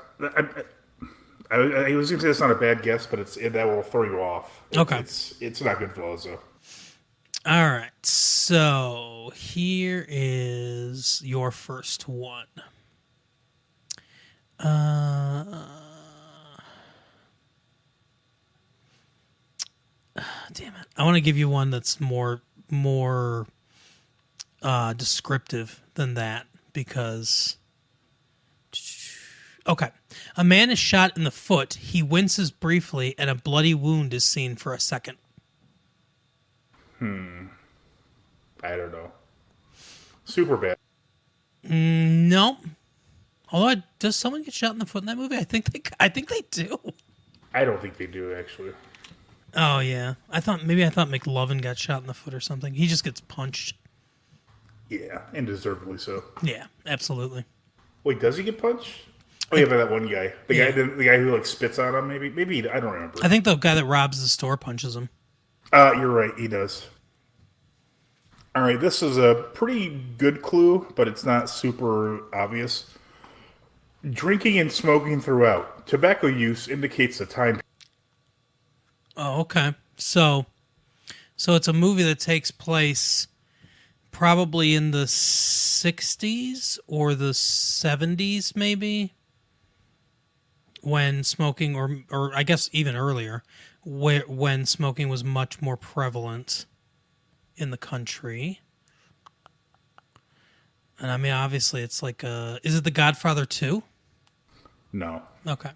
I was going to say that's not a bad guess, but that will throw you off. Okay. It's not Goodfellas, though. All right, so here is your first one. Damn it! I want to give you one that's more descriptive than that because. Okay, a man is shot in the foot. He winces briefly, and a bloody wound is seen for a second. I don't know. Super bad. No. Although, does someone get shot in the foot in that movie? I think they do. I don't think they do, actually. Oh yeah, I thought McLovin got shot in the foot or something. He just gets punched. Yeah, and deservedly so. Yeah, absolutely. Wait, does he get punched? Oh yeah, by that one guy. The guy who like spits on him. Maybe I don't remember. I think the guy that robs the store punches him. You're right. He does. All right. This is a pretty good clue, but it's not super obvious. Drinking and smoking throughout. Tobacco use indicates the time. Oh, okay. So it's a movie that takes place probably in the 60s or the 70s, maybe, when smoking, or I guess even earlier, when smoking was much more prevalent in the country. And I mean, obviously, it's like is it The Godfather 2? No. Okay.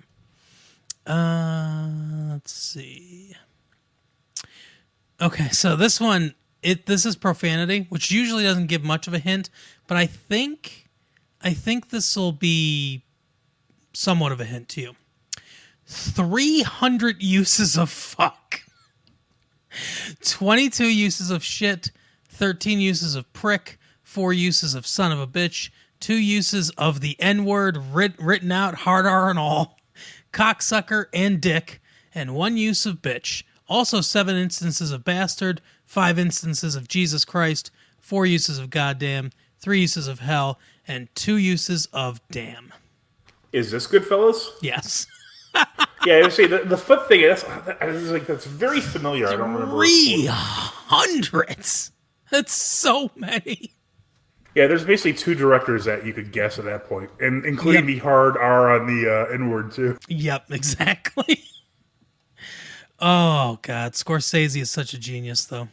Let's see. Okay, so this one, this is profanity, which usually doesn't give much of a hint, but I think this will be somewhat of a hint to you. 300 uses of fuck. 22 uses of shit, 13 uses of prick, 4 uses of son of a bitch, 2 uses of the N-word written out, hard R and all, cocksucker and dick, and 1 use of bitch. Also 7 instances of bastard, 5 instances of Jesus Christ, 4 uses of goddamn, 3 uses of hell, and 2 uses of damn. Is this Goodfellas? Yes. Yeah, I would say the foot thing. That's very familiar. I don't remember. 300. That's so many. Yeah, there's basically 2 directors that you could guess at that point, and including the hard R on the N-word too. Yep, exactly. Oh God, Scorsese is such a genius, though.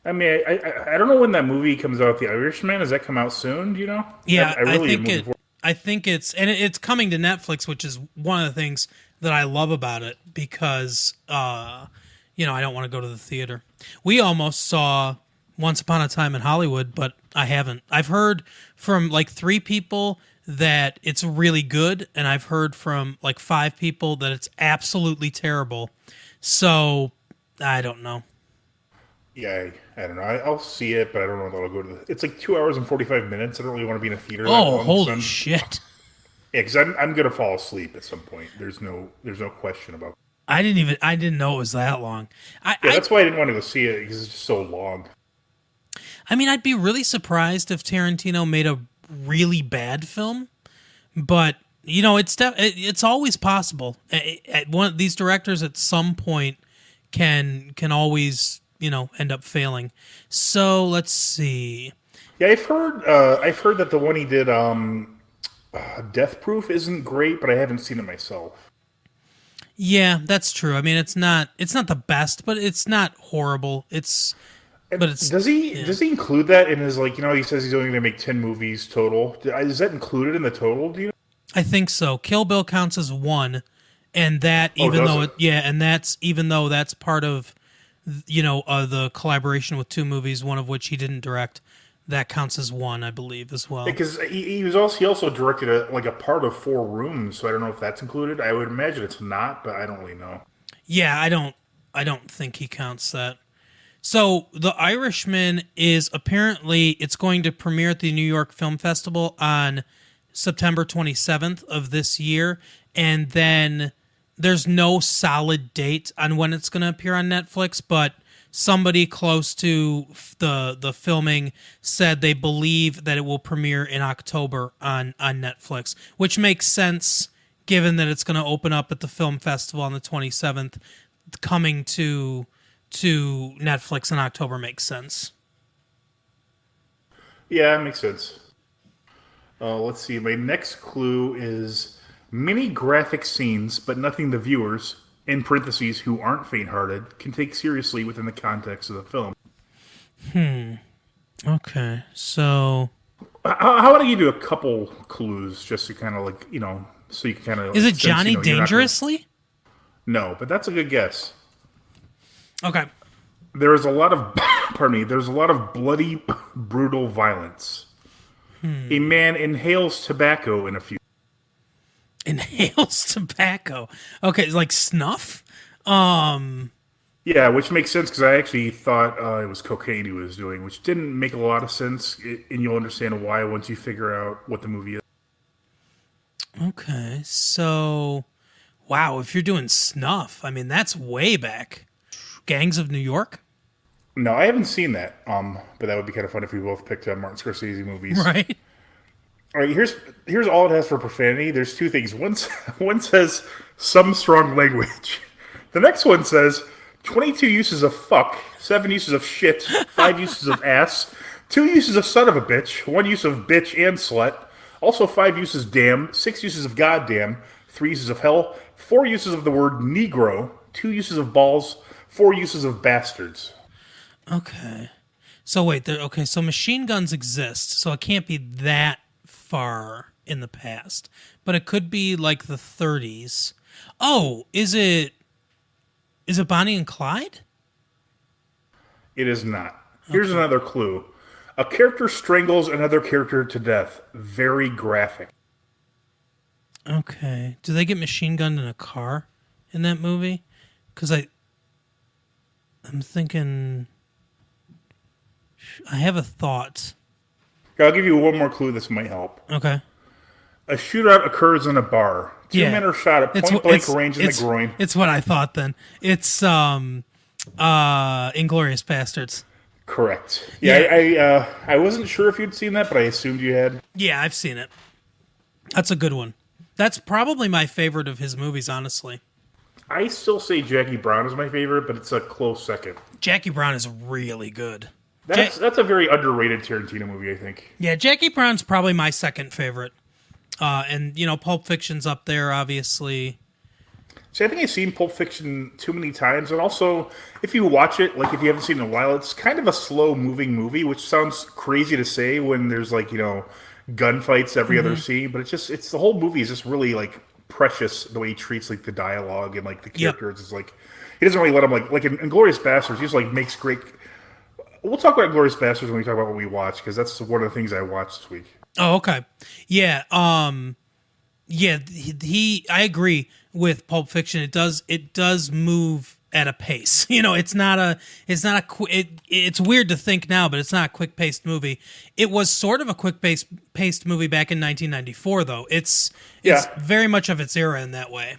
I mean, I don't know when that movie comes out. The Irishman, does that come out soon? Do you know? Yeah, I really am think looking it. forward. I think it's coming to Netflix, which is one of the things that I love about it because I don't want to go to the theater. We almost saw Once Upon a Time in Hollywood, but I haven't. I've heard from like 3 people that it's really good, and I've heard from like 5 people that it's absolutely terrible. So I don't know. Yeah, I don't know. I'll see it, but I don't know if I'll go to the. It's like 2 hours and 45 minutes. I don't really want to be in a theater. That Oh, long, holy shit! Yeah, because I'm gonna fall asleep at some point. There's no question about. I didn't know it was that long. Yeah, that's why I didn't want to go see it because it's just so long. I mean, I'd be really surprised if Tarantino made a really bad film, but it's always possible. One of these directors at some point can always end up failing. So let's see. Yeah, I've heard that the one he did, Death Proof, isn't great, but I haven't seen it myself. Yeah, that's true. I mean, it's not the best, but it's not horrible. Does he include that in his, like, he says he's only going to make 10 movies total? Is that included in the total? Do you know? I think so. Kill Bill counts as 1, and that that's even though that's part of the collaboration with 2 movies, one of which he didn't direct. That counts as 1, I believe, as well. Because he also directed a part of 4 Rooms, so I don't know if that's included. I would imagine it's not, but I don't really know. Yeah, I don't think he counts that. So The Irishman is apparently it's going to premiere at the New York Film Festival on September 27th of this year, and then there's no solid date on when it's going to appear on Netflix, but somebody close to the filming said they believe that it will premiere in October on Netflix, which makes sense given that it's going to open up at the film festival on the 27th. Coming to Netflix in October makes sense. Yeah, it makes sense. Let's see. My next clue is many graphic scenes, but nothing the viewers, in parentheses, who aren't faint-hearted, can take seriously within the context of the film. Okay, so How about I give you a couple clues just to kind of so you can kind of. Is it Johnny Dangerously? No, but that's a good guess. Okay. There is a lot of, pardon me, there's a lot of bloody, brutal violence. A man inhales tobacco in a few. Inhales tobacco. Okay, like snuff? Yeah, which makes sense because I actually thought it was cocaine he was doing, which didn't make a lot of sense, and you'll understand why once you figure out what the movie is. Okay, so wow, if you're doing snuff, I mean that's way back. Gangs of New York? No, I haven't seen that. But that would be kind of fun if we both picked Martin Scorsese movies. Right. All right, here's all it has for profanity. There's two things. One says some strong language. The next one says 22 uses of fuck, 7 uses of shit, 5 uses of ass, 2 uses of son of a bitch, 1 use of bitch and slut, also 5 uses damn, 6 uses of goddamn, 3 uses of hell, 4 uses of the word negro, 2 uses of balls, 4 uses of bastards. Okay. So wait, so machine guns exist, so it can't be that far in the past. But it could be like the 30s. Oh, is it Bonnie and Clyde? It is not. Here's another clue. A character strangles another character to death. Very graphic. Okay. Do they get machine gunned in a car in that movie? Because I'm thinking... I have a thought. I'll give you one more clue. This might help. Okay. A shootout occurs in a bar. 2 men are shot at point blank range in the groin. It's what I thought then. It's Inglorious Basterds. Correct. Yeah, I wasn't sure if you'd seen that, but I assumed you had. Yeah, I've seen it. That's a good one. That's probably my favorite of his movies, honestly. I still say Jackie Brown is my favorite, but it's a close second. Jackie Brown is really good. That's a very underrated Tarantino movie, I think. Yeah, Jackie Brown's probably my second favorite. And, Pulp Fiction's up there, obviously. See, I think I've seen Pulp Fiction too many times, and also, if you watch it, like if you haven't seen it in a while, it's kind of a slow-moving movie, which sounds crazy to say when there's gunfights every other scene, but it's the whole movie is just really precious the way he treats the dialogue and the characters. It's he doesn't really let them like in Inglorious Basterds. He just makes great. We'll talk about Inglorious Basterds when we talk about what we watch, because that's one of the things I watched this week. Oh, okay. Yeah. He I agree with Pulp Fiction. It does move at a pace. It's weird to think now, but it's not a quick paced movie. It was sort of a quick paced movie back in 1994 though. It's very much of its era in that way.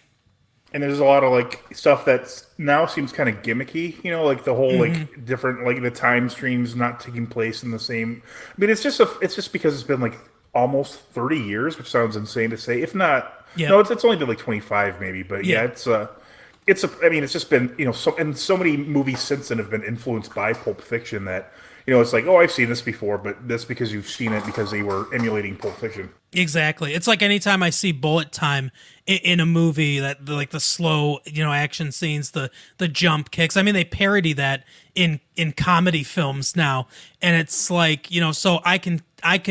And there's a lot of stuff that now seems kind of gimmicky, the whole different the time streams not taking place in the same. I mean, it's just because it's been almost 30 years, which sounds insane to say. If not, no, it's only been 25 maybe, but it's just been so many movies since then have been influenced by Pulp Fiction that it's I've seen this before, but that's because you've seen it because they were emulating Pulp Fiction. Exactly. It's like anytime I see bullet time in a movie, that the slow action scenes, the jump kicks. I mean, they parody that in comedy films now, and it's so I can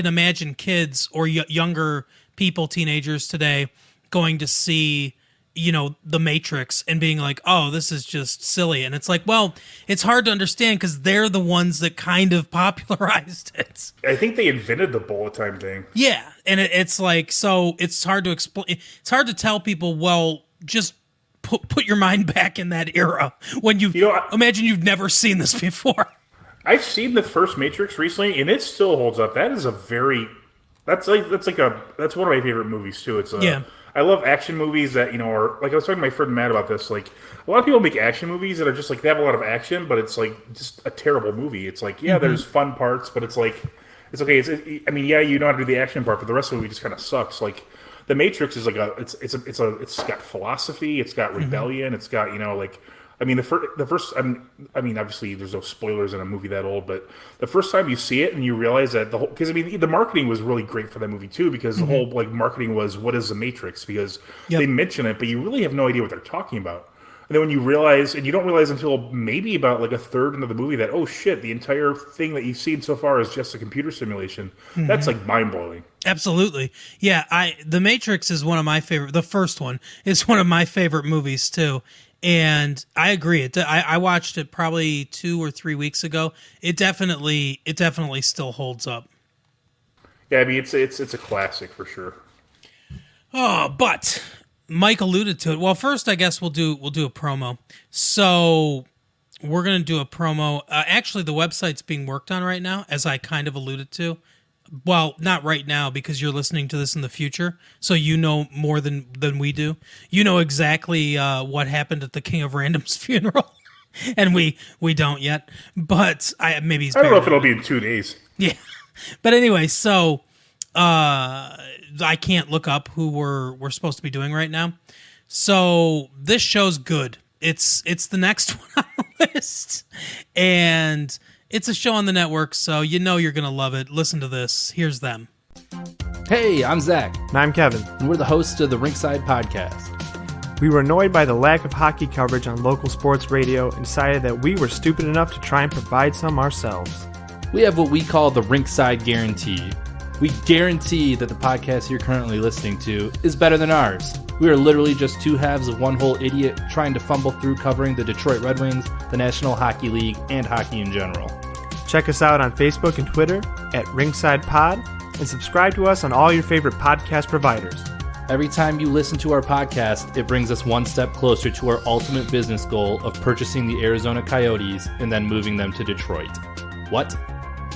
imagine kids or younger people, teenagers today, going to see The Matrix and being like, oh, this is just silly. And it's well, it's hard to understand because they're the ones that kind of popularized it. I think they invented the bullet time thing. Yeah. And it's so it's hard to explain. It's hard to tell people, well, just put your mind back in that era when imagine you've never seen this before. I've seen the first Matrix recently and it still holds up. That is that's one of my favorite movies too. It's I love action movies that, are, I was talking to my friend Matt about this, a lot of people make action movies that are just, they have a lot of action, but it's, just a terrible movie. It's there's fun parts, but it's okay. You know how to do the action part, but the rest of the movie just kind of sucks. The Matrix is it's got philosophy, it's got rebellion, it's got, the first, obviously there's no spoilers in a movie that old, but the first time you see it and you realize that the marketing was really great for that movie too, because the whole marketing was, what is the Matrix? Because they mention it, but you really have no idea what they're talking about. And then when you realize, and you don't realize until maybe about a third into the movie that, oh shit, the entire thing that you've seen so far is just a computer simulation. That's mind-blowing. Absolutely. Yeah, The Matrix is one of my favorite, the first one is one of my favorite movies too. And I agree. I watched it probably 2 or 3 weeks ago. It definitely still holds up. Yeah, I mean it's a classic for sure. Oh, but Mike alluded to it. Well, first I guess we'll do a promo. So we're gonna do a promo. Actually, the website's being worked on right now, as I kind of alluded to. Well, not right now because you're listening to this in the future, so you know more than we do. You know exactly what happened at the King of Random's funeral. and we don't yet. But maybe he's. I don't know if buried it'll be in 2 days. Yeah, but anyway, so I can't look up who we're supposed to be doing right now. So this show's good. It's the next one on the list, and it's a show on the network, so you know you're gonna love it. Listen to this. Here's them. Hey, I'm Zach, And I'm Kevin. and we're the hosts of the Rinkside Podcast. We were annoyed by the lack of hockey coverage on local sports radio and decided that we were stupid enough to try and provide some ourselves. We have what we call the Rinkside Guarantee. We guarantee that the podcast you're currently listening to is better than ours. We are literally just two halves of one whole idiot trying to fumble through covering the Detroit Red Wings, the National Hockey League, and hockey in general. Check us out on Facebook and Twitter at Ringside Pod, and subscribe to us on all your favorite podcast providers. Every time you listen to our podcast, it brings us one step closer to our ultimate business goal of purchasing the Arizona Coyotes and then moving them to Detroit. What?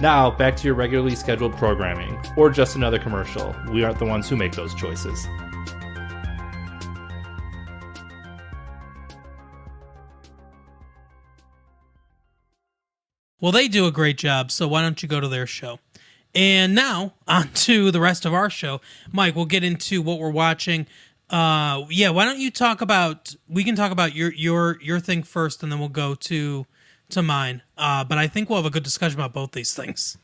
Now, back to your regularly scheduled programming, or just another commercial. We aren't the ones who make those choices. Well, they do a great job, so why don't you go to their show? And now, on to the rest of our show. Mike, we'll get into what we're watching. Why don't you talk about... We can talk about your thing first, and then we'll go to mine. But I think we'll have a good discussion about both these things.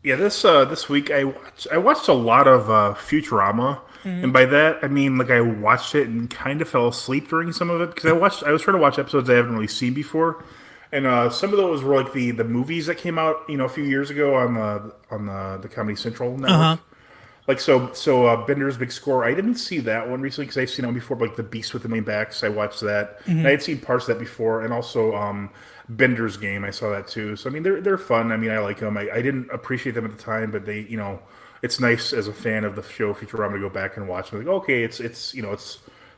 Yeah, this week I watched a lot of Futurama, and by that I mean like I watched it and kind of fell asleep during some of it because I was trying to watch episodes I haven't really seen before, and some of those were like the movies that came out a few years ago on the Comedy Central network. Like so Bender's Big Score. I didn't see that one recently because I've seen it before, like The Beast with a Million Backs. I watched that. And I had seen parts of that before, and also Bender's Game. I saw that too. So I mean, they're fun. I mean, I like them. I didn't appreciate them at the time, but they, it's nice as a fan of the show Futurama to go back and watch them. Like, okay, it's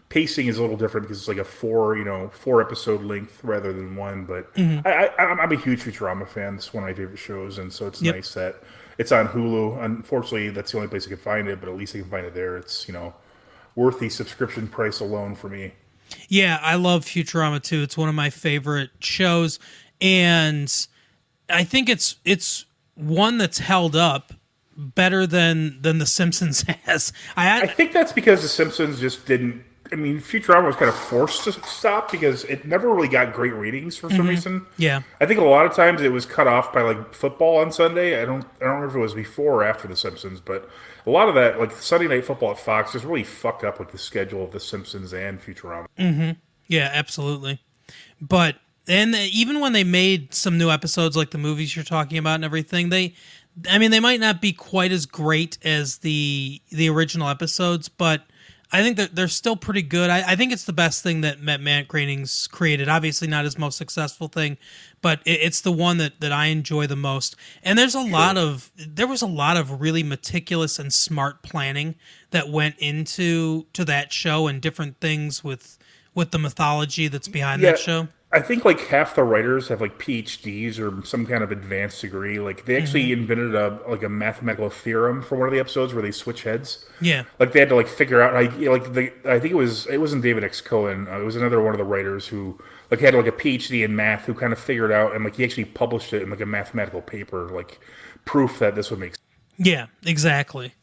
pacing is a little different because it's like a four episode length rather than one. But I'm a huge Futurama fan. It's one of my favorite shows, and so it's nice that it's on Hulu. Unfortunately, that's the only place I can find it, but at least I can find it there. It's worth the subscription price alone for me. Yeah, I love Futurama too. It's one of my favorite shows, and I think it's one that's held up better than The Simpsons has. I think that's because The Simpsons just didn't. I mean, Futurama was kind of forced to stop because it never really got great ratings for some reason. Yeah, I think a lot of times it was cut off by like football on Sunday. I don't remember if it was before or after The Simpsons, but a lot of that, like Sunday Night Football at Fox, just really fucked up like the schedule of The Simpsons and Futurama. yeah, absolutely. But even when they made some new episodes, like the movies you're talking about and everything, they might not be quite as great as the original episodes, but I think that they're still pretty good. I think it's the best thing that Matt Groening's created. Obviously not his most successful thing, but it's the one that I enjoy the most. And there was a lot of really meticulous and smart planning that went into that show and different things with the mythology that's behind that show. I think like half the writers have like PhDs or some kind of advanced degree. Like they actually invented a mathematical theorem for one of the episodes where they switch heads. Yeah, like they had to like figure out I think it wasn't David X. Cohen. It was another one of the writers who like had like a PhD in math who kind of figured out and like he actually published it in like a mathematical paper, like proof that this would make sense. Yeah, exactly.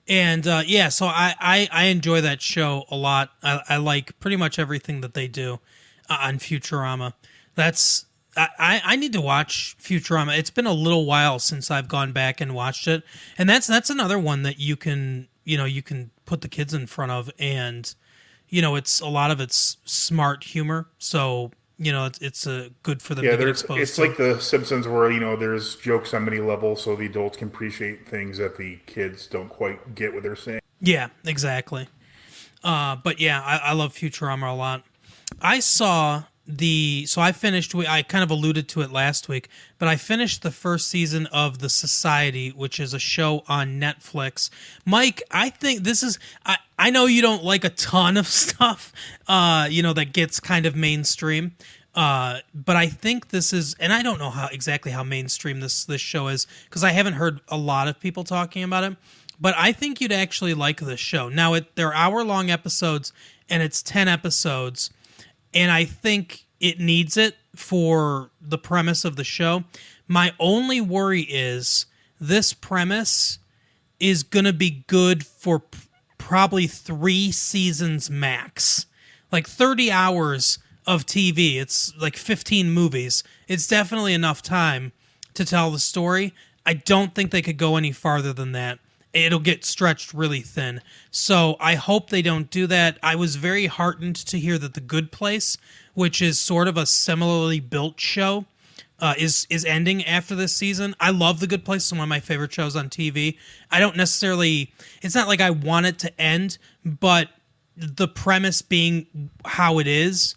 And so I enjoy that show a lot. I like pretty much everything that they do on Futurama. I need to watch Futurama. It's been a little while since I've gone back and watched it, and that's another one that you can put the kids in front of, and it's a lot of it's smart humor. So it's a good for them to get exposed. It's like The Simpsons, where there's jokes on many levels, so the adults can appreciate things that the kids don't quite get what they're saying. Yeah, exactly. But yeah, I love Futurama a lot. I finished, I kind of alluded to it last week, but I finished the first season of The Society, which is a show on Netflix. Mike, I think this is, I know you don't like a ton of stuff, that gets kind of mainstream, but I think this is, and I don't know exactly how mainstream this show is, because I haven't heard a lot of people talking about it, but I think you'd actually like this show. Now, they're hour-long episodes, and it's 10 episodes, and I think it needs it for the premise of the show. My only worry is this premise is going to be good for probably 3 seasons max. Like 30 hours of TV. It's like 15 movies. It's definitely enough time to tell the story. I don't think they could go any farther than that. It'll get stretched really thin. So I hope they don't do that. I was very heartened to hear that The Good Place, which is sort of a similarly built show, is ending after this season. I love The Good Place. It's one of my favorite shows on TV. I don't necessarily... It's not like I want it to end, but the premise being how it is,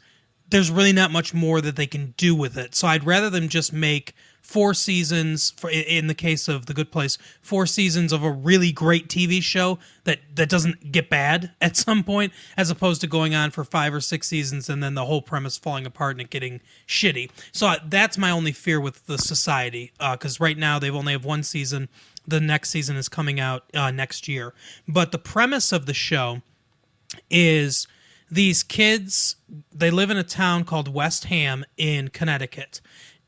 there's really not much more that they can do with it. So I'd rather them just make 4 seasons, in the case of The Good Place, 4 seasons of a really great TV show that doesn't get bad at some point, as opposed to going on for 5 or 6 seasons and then the whole premise falling apart and it getting shitty. So that's my only fear with the Society, because right now they've only have 1 season. The next season is coming out next year. But the premise of the show is these kids, they live in a town called West Ham in Connecticut.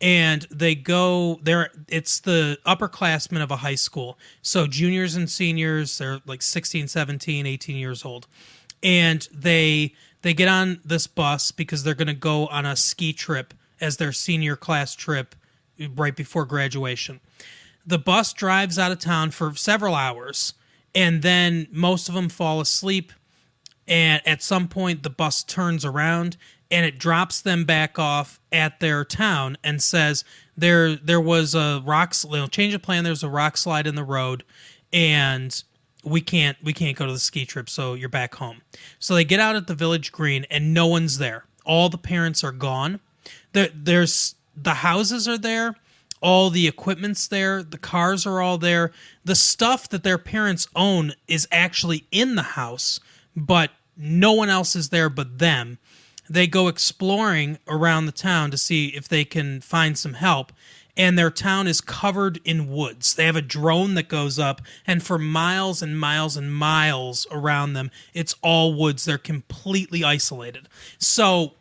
And they go there. It's the upperclassmen of a high school. So juniors and seniors, they're like 16, 17, 18 years old. And they get on this bus because they're going to go on a ski trip as their senior class trip right before graduation. The bus drives out of town for several hours, and then most of them fall asleep. And at some point, the bus turns around and it drops them back off at their town and says there was a change of plan. There's a rock slide in the road, and we can't go to the ski trip, so you're back home. So they get out at the village green, and no one's there. All the parents are gone. There's the houses are there, all the equipment's there, the cars are all there. The stuff that their parents own is actually in the house, but no one else is there but them. They go exploring around the town to see if they can find some help, and their town is covered in woods. They have a drone that goes up, and for miles and miles and miles around them, it's all woods. They're completely isolated. So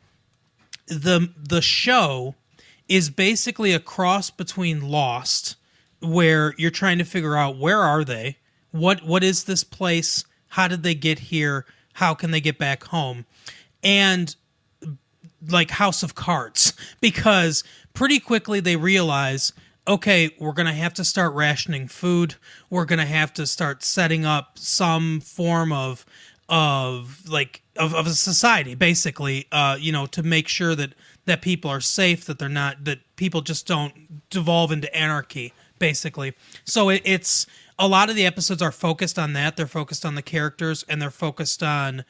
the show is basically a cross between Lost, where you're trying to figure out where are they, what is this place, how did they get here, how can they get back home, and like House of Cards, because pretty quickly they realize, okay, we're going to have to start rationing food. We're going to have to start setting up some form of a society, basically, to make sure that people are safe, that people just don't devolve into anarchy, basically. So it's a lot of the episodes are focused on that. They're focused on the characters, and they're focused on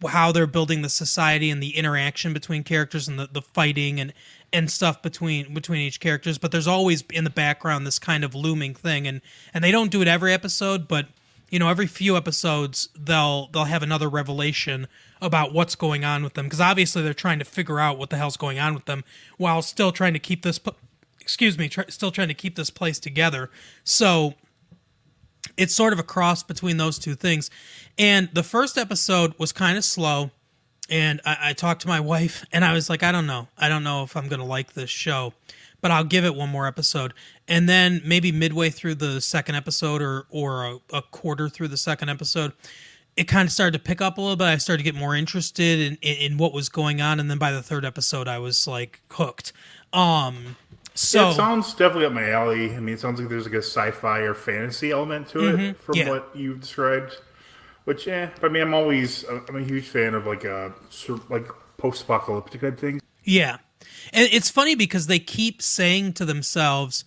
how they're building the society and the interaction between characters and the fighting and stuff between each characters. But there's always in the background this kind of looming thing, and they don't do it every episode, but every few episodes they'll have another revelation about what's going on with them, because obviously they're trying to figure out what the hell's going on with them while still trying to keep this still trying to keep this place together. So it's sort of a cross between those two things. And the first episode was kind of slow. And I talked to my wife, and I was like, I don't know if I'm going to like this show, but I'll give it one more episode. And then maybe midway through the second episode or a quarter through the second episode, it kind of started to pick up a little bit. I started to get more interested in what was going on. And then by the third episode, I was like hooked. So it sounds definitely up my alley. I mean, it sounds like there's like a sci-fi or fantasy element to it from what you described. Which, but I mean, I'm a huge fan of like post-apocalyptic type things. Yeah, and it's funny because they keep saying to themselves,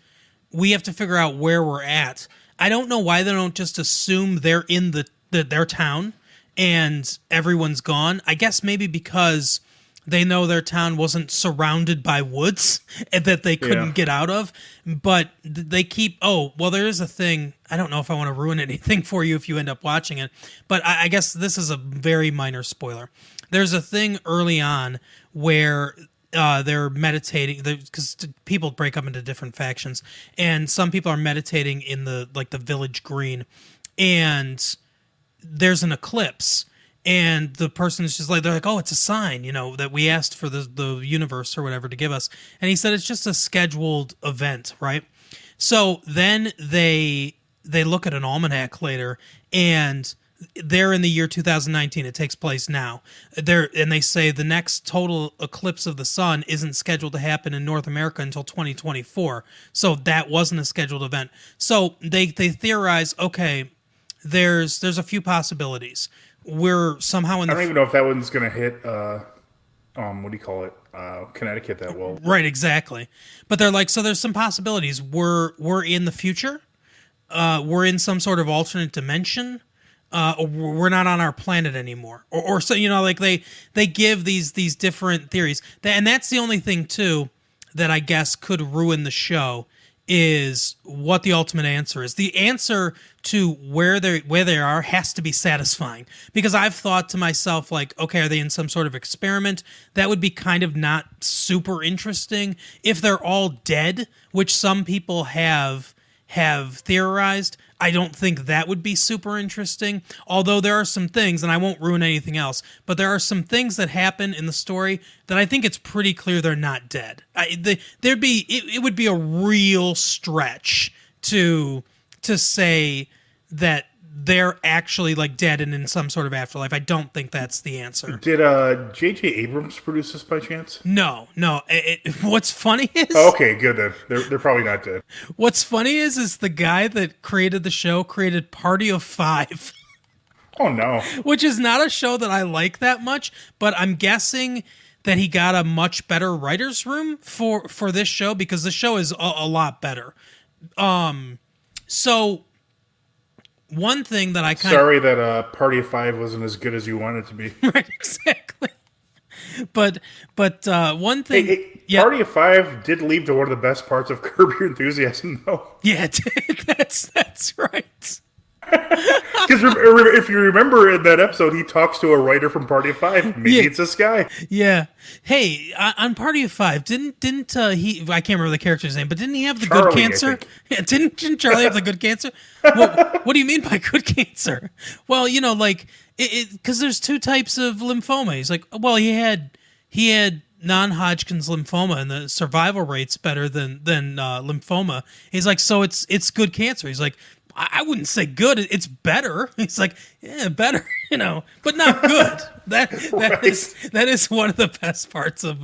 "We have to figure out where we're at." I don't know why they don't just assume they're in their town and everyone's gone. I guess maybe because they know their town wasn't surrounded by woods and that they couldn't get out of. But they keep, there is a thing. I don't know if I want to ruin anything for you if you end up watching it. But I guess this is a very minor spoiler. There's a thing early on where they're meditating, because people break up into different factions. And some people are meditating in the village green. And there's an eclipse. and the person is just like, they're like, oh, it's a sign, that we asked for the universe or whatever to give us. And he said it's just a scheduled event, right? So then they look at an almanac later, and they're in the year 2019. It takes place now. And they say the next total eclipse of the sun isn't scheduled to happen in North America until 2024. So that wasn't a scheduled event. So they theorize, okay, there's a few possibilities. We're somehow in the... I don't even know if that one's going to hit, what do you call it? Connecticut that well. Right, exactly. But they're like, so there's some possibilities. We're in the future. We're in some sort of alternate dimension. We're not on our planet anymore, or so like they give these different theories, and that's the only thing too that I guess could ruin the show is what the ultimate answer is. The answer to where they are has to be satisfying, because I've thought to myself, like, okay, are they in some sort of experiment? That would be kind of not super interesting. If they're all dead, which some people have theorized, I don't think that would be super interesting. Although there are some things, and I won't ruin anything else, but there are some things that happen in the story that I think it's pretty clear they're not dead. It would be a real stretch to say that they're actually like dead and in some sort of afterlife. I don't think that's the answer. Did J.J. Abrams produce this by chance? No. What's funny is... Oh, okay, good then. They're probably not dead. What's funny is the guy that created the show created Party of Five. Oh, no. Which is not a show that I like that much, but I'm guessing that he got a much better writer's room for this show, because the show is a lot better. So... one thing that I Sorry that Party of Five wasn't as good as you wanted it to be. Right, exactly. But one thing... Party of Five did lead to one of the best parts of Curb Your Enthusiasm, though. Yeah, it did. That's right. Because if you remember in that episode, he talks to a writer from Party of Five. Maybe it's this guy. Yeah. Hey, on Party of Five, didn't he? I can't remember the character's name, but didn't he have the Charlie, good cancer? Yeah, didn't Charlie have the good cancer? What do you mean by good cancer? Well, like because there's two types of lymphoma. He's like, well, he had non-Hodgkin's lymphoma, and the survival rate's better than lymphoma. He's like, so it's good cancer. He's like, I wouldn't say good. It's better. He's like, yeah, better, but not good. That is one of the best parts of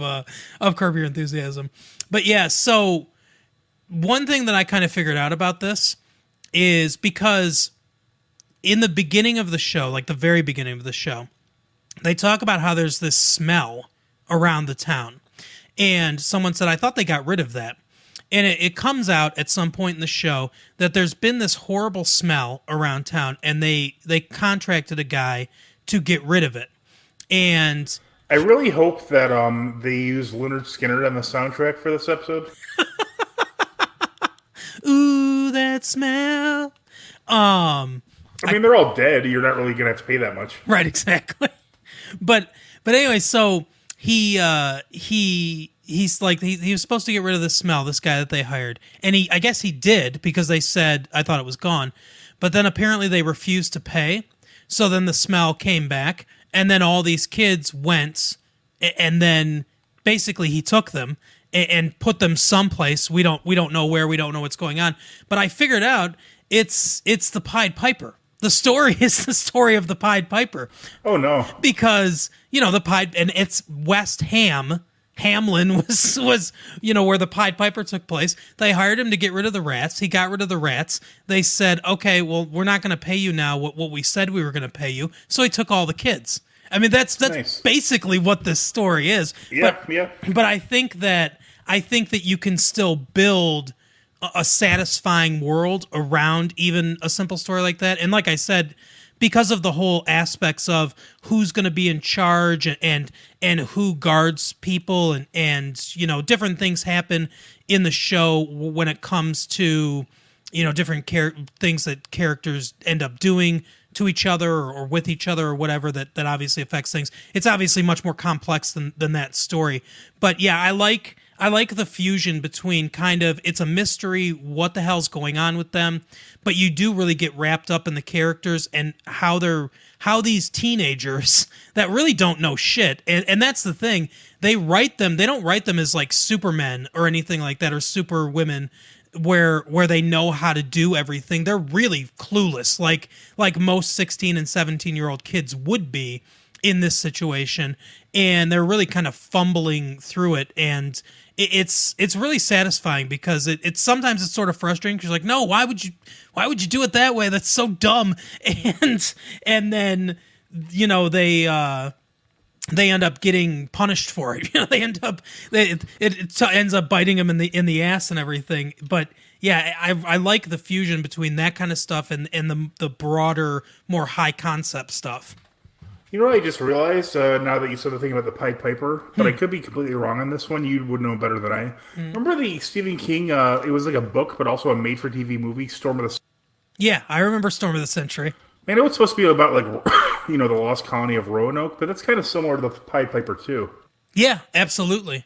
Curb Your Enthusiasm. But yeah, so one thing that I kind of figured out about this is because in the beginning of the show, like the very beginning of the show, they talk about how there's this smell around the town. And someone said, I thought they got rid of that. And it comes out at some point in the show that there's been this horrible smell around town, and they contracted a guy to get rid of it. And I really hope that they use Leonard Skinner on the soundtrack for this episode. Ooh, that smell. I mean, they're all dead. You're not really gonna have to pay that much, right? Exactly. But anyway, so he's like he was supposed to get rid of the smell, this guy that they hired, and I guess he did, because they said, I thought it was gone, but then apparently they refused to pay, so then the smell came back, and then all these kids went, and then basically he took them and put them someplace. We don't know where, we don't know what's going on, but I figured out it's the Pied Piper. The story is the story of the Pied Piper. Oh no! Because the Pied, and it's West Hamlin was where the Pied Piper took place. They hired him to get rid of the rats. He got rid of the rats. They said, okay, well, we're not going to pay you now what we said we were going to pay you. So he took all the kids. I mean, that's nice. Basically what this story is. Yeah. But I think that you can still build a satisfying world around even a simple story like that. And like I said, because of the whole aspects of who's going to be in charge and who guards people and different things happen in the show when it comes to different things that characters end up doing to each other or with each other or whatever that obviously affects things. It's obviously much more complex than that story. But yeah, I like I like the fusion between kind of it's a mystery, what the hell's going on with them, but you do really get wrapped up in the characters and how these teenagers that really don't know shit, and that's the thing. They don't write them as like supermen or anything like that or super women where they know how to do everything. They're really clueless, like most 16 and 17-year-old kids would be in this situation, and they're really kind of fumbling through it, and it's really satisfying because it's sometimes it's sort of frustrating because you're like, no, why would you do it that way? That's so dumb. And then they end up getting punished for it. It ends up biting them in the ass and everything. But yeah, I like the fusion between that kind of stuff and the broader, more high concept stuff. You know what I just realized now that you said the thing about the Pied Piper, but I could be completely wrong on this one. You would know better than I. Remember the Stephen King, it was like a book, but also a made-for-TV movie, Storm of the... Yeah, I remember Storm of the Century. Man, it was supposed to be about, like, the lost colony of Roanoke, but that's kind of similar to the Pied Piper, too. Yeah, absolutely.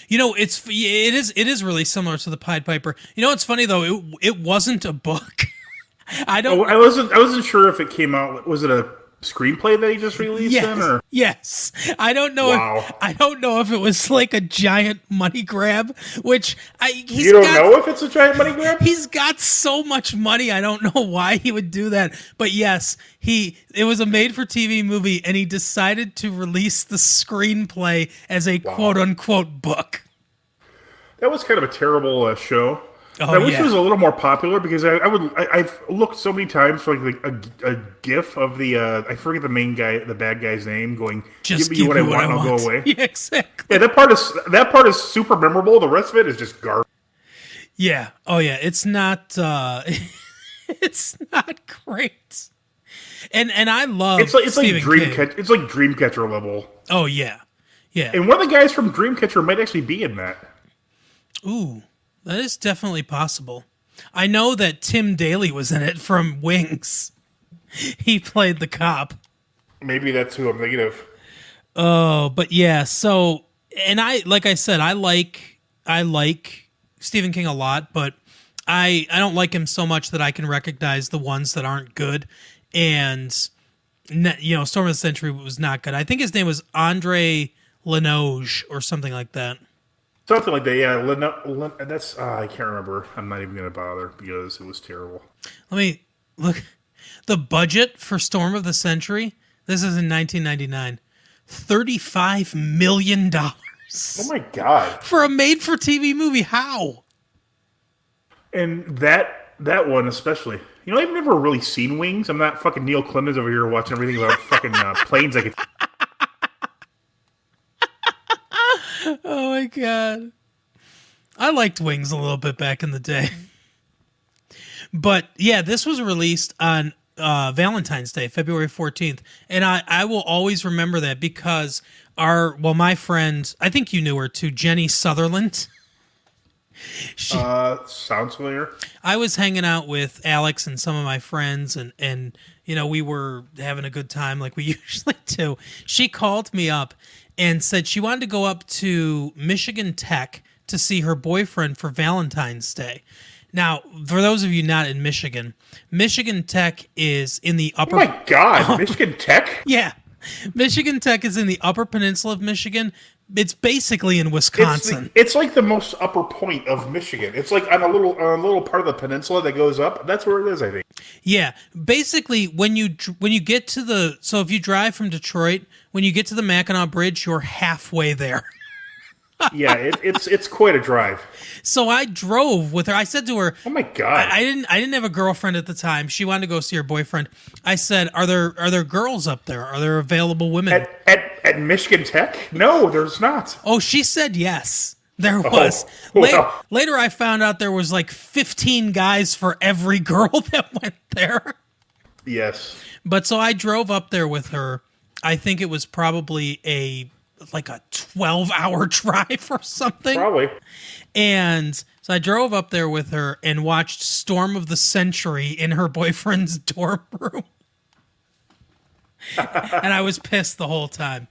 It is really similar to the Pied Piper. You know what's funny, though? It wasn't a book. I wasn't sure if it came out... Was it a screenplay that he just released then, or? Yes. I don't know. Wow. I don't know if it was like a giant money grab, which you don't know if it's a giant money grab? He's got so much money. I don't know why he would do that. But yes, it was a made-for-TV movie, and he decided to release the screenplay as a quote-unquote book. That was kind of a terrible show. Oh, I wish it was a little more popular because I've looked so many times for like a GIF of the I forget the bad guy's name going, just give me what I want and I'll go away. Yeah, exactly. Yeah, that part is super memorable. The rest of it is just garbage. Yeah. Oh yeah. It's not it's not great. And I love it's like Dreamcatcher level. Oh yeah. Yeah. And one of the guys from Dreamcatcher might actually be in that. Ooh. That is definitely possible. I know that Tim Daly was in it from Wings. He played the cop. Maybe that's who I'm thinking of. Oh, but yeah. So, and like I said, I like Stephen King a lot, but I don't like him so much that I can recognize the ones that aren't good. And Storm of the Century was not good. I think his name was Andre Lenoge or something like that. Something like that, yeah. That's I can't remember. I'm not even going to bother because it was terrible. Let me look. The budget for Storm of the Century, this is in 1999, $35 million. Oh my God. For a made-for-TV movie, how? And that one especially. I've never really seen Wings. I'm not fucking Neil Clemens over here watching everything about fucking planes I could... Oh my God. I liked Wings a little bit back in the day. But yeah, this was released on Valentine's Day, February 14th. And I will always remember that because my friend, I think you knew her too, Jenny Sutherland. Sounds familiar. I was hanging out with Alex and some of my friends and we were having a good time like we usually do. She called me up and said she wanted to go up to Michigan Tech to see her boyfriend for Valentine's Day. Now, for those of you not in Michigan, Michigan Tech is in the upper... Oh my God, Michigan Tech? Yeah. Michigan Tech is in the Upper Peninsula of Michigan. It's basically in Wisconsin. It's like the most upper point of Michigan. It's like on a little part of the peninsula that goes up. That's where it is, I think. Yeah, basically when you get to if you drive from Detroit, when you get to the Mackinac Bridge, you're halfway there. Yeah, it's quite a drive. So I drove with her. I said to her, "Oh my God!" I didn't have a girlfriend at the time. She wanted to go see her boyfriend. I said, "Are there girls up there? Are there available women at Michigan Tech?" No, there's not. Oh, she said yes. There was. Well. Later, I found out there was like 15 guys for every girl that went there. Yes. But so I drove up there with her. I think it was probably a 12-hour drive or something. Probably. And so I drove up there with her and watched Storm of the Century in her boyfriend's dorm room. And I was pissed the whole time.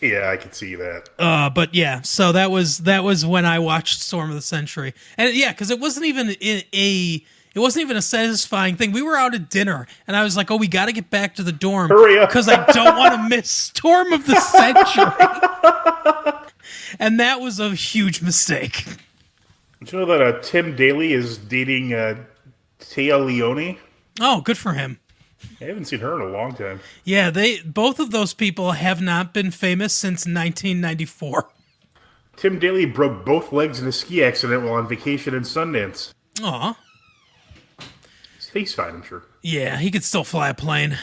Yeah, I could see that. But yeah, so that was when I watched Storm of the Century, and yeah, because it wasn't even a satisfying thing. We were out at dinner, and I was like, "Oh, we got to get back to the dorm, Hurry up. because I don't want to miss Storm of the Century." And that was a huge mistake. Did you know that Tim Daly is dating Téa Leoni? Oh, good for him. I haven't seen her in a long time. Yeah, both of those people have not been famous since 1994. Tim Daly broke both legs in a ski accident while on vacation in Sundance. Aw. He's fine, I'm sure. Yeah, he could still fly a plane.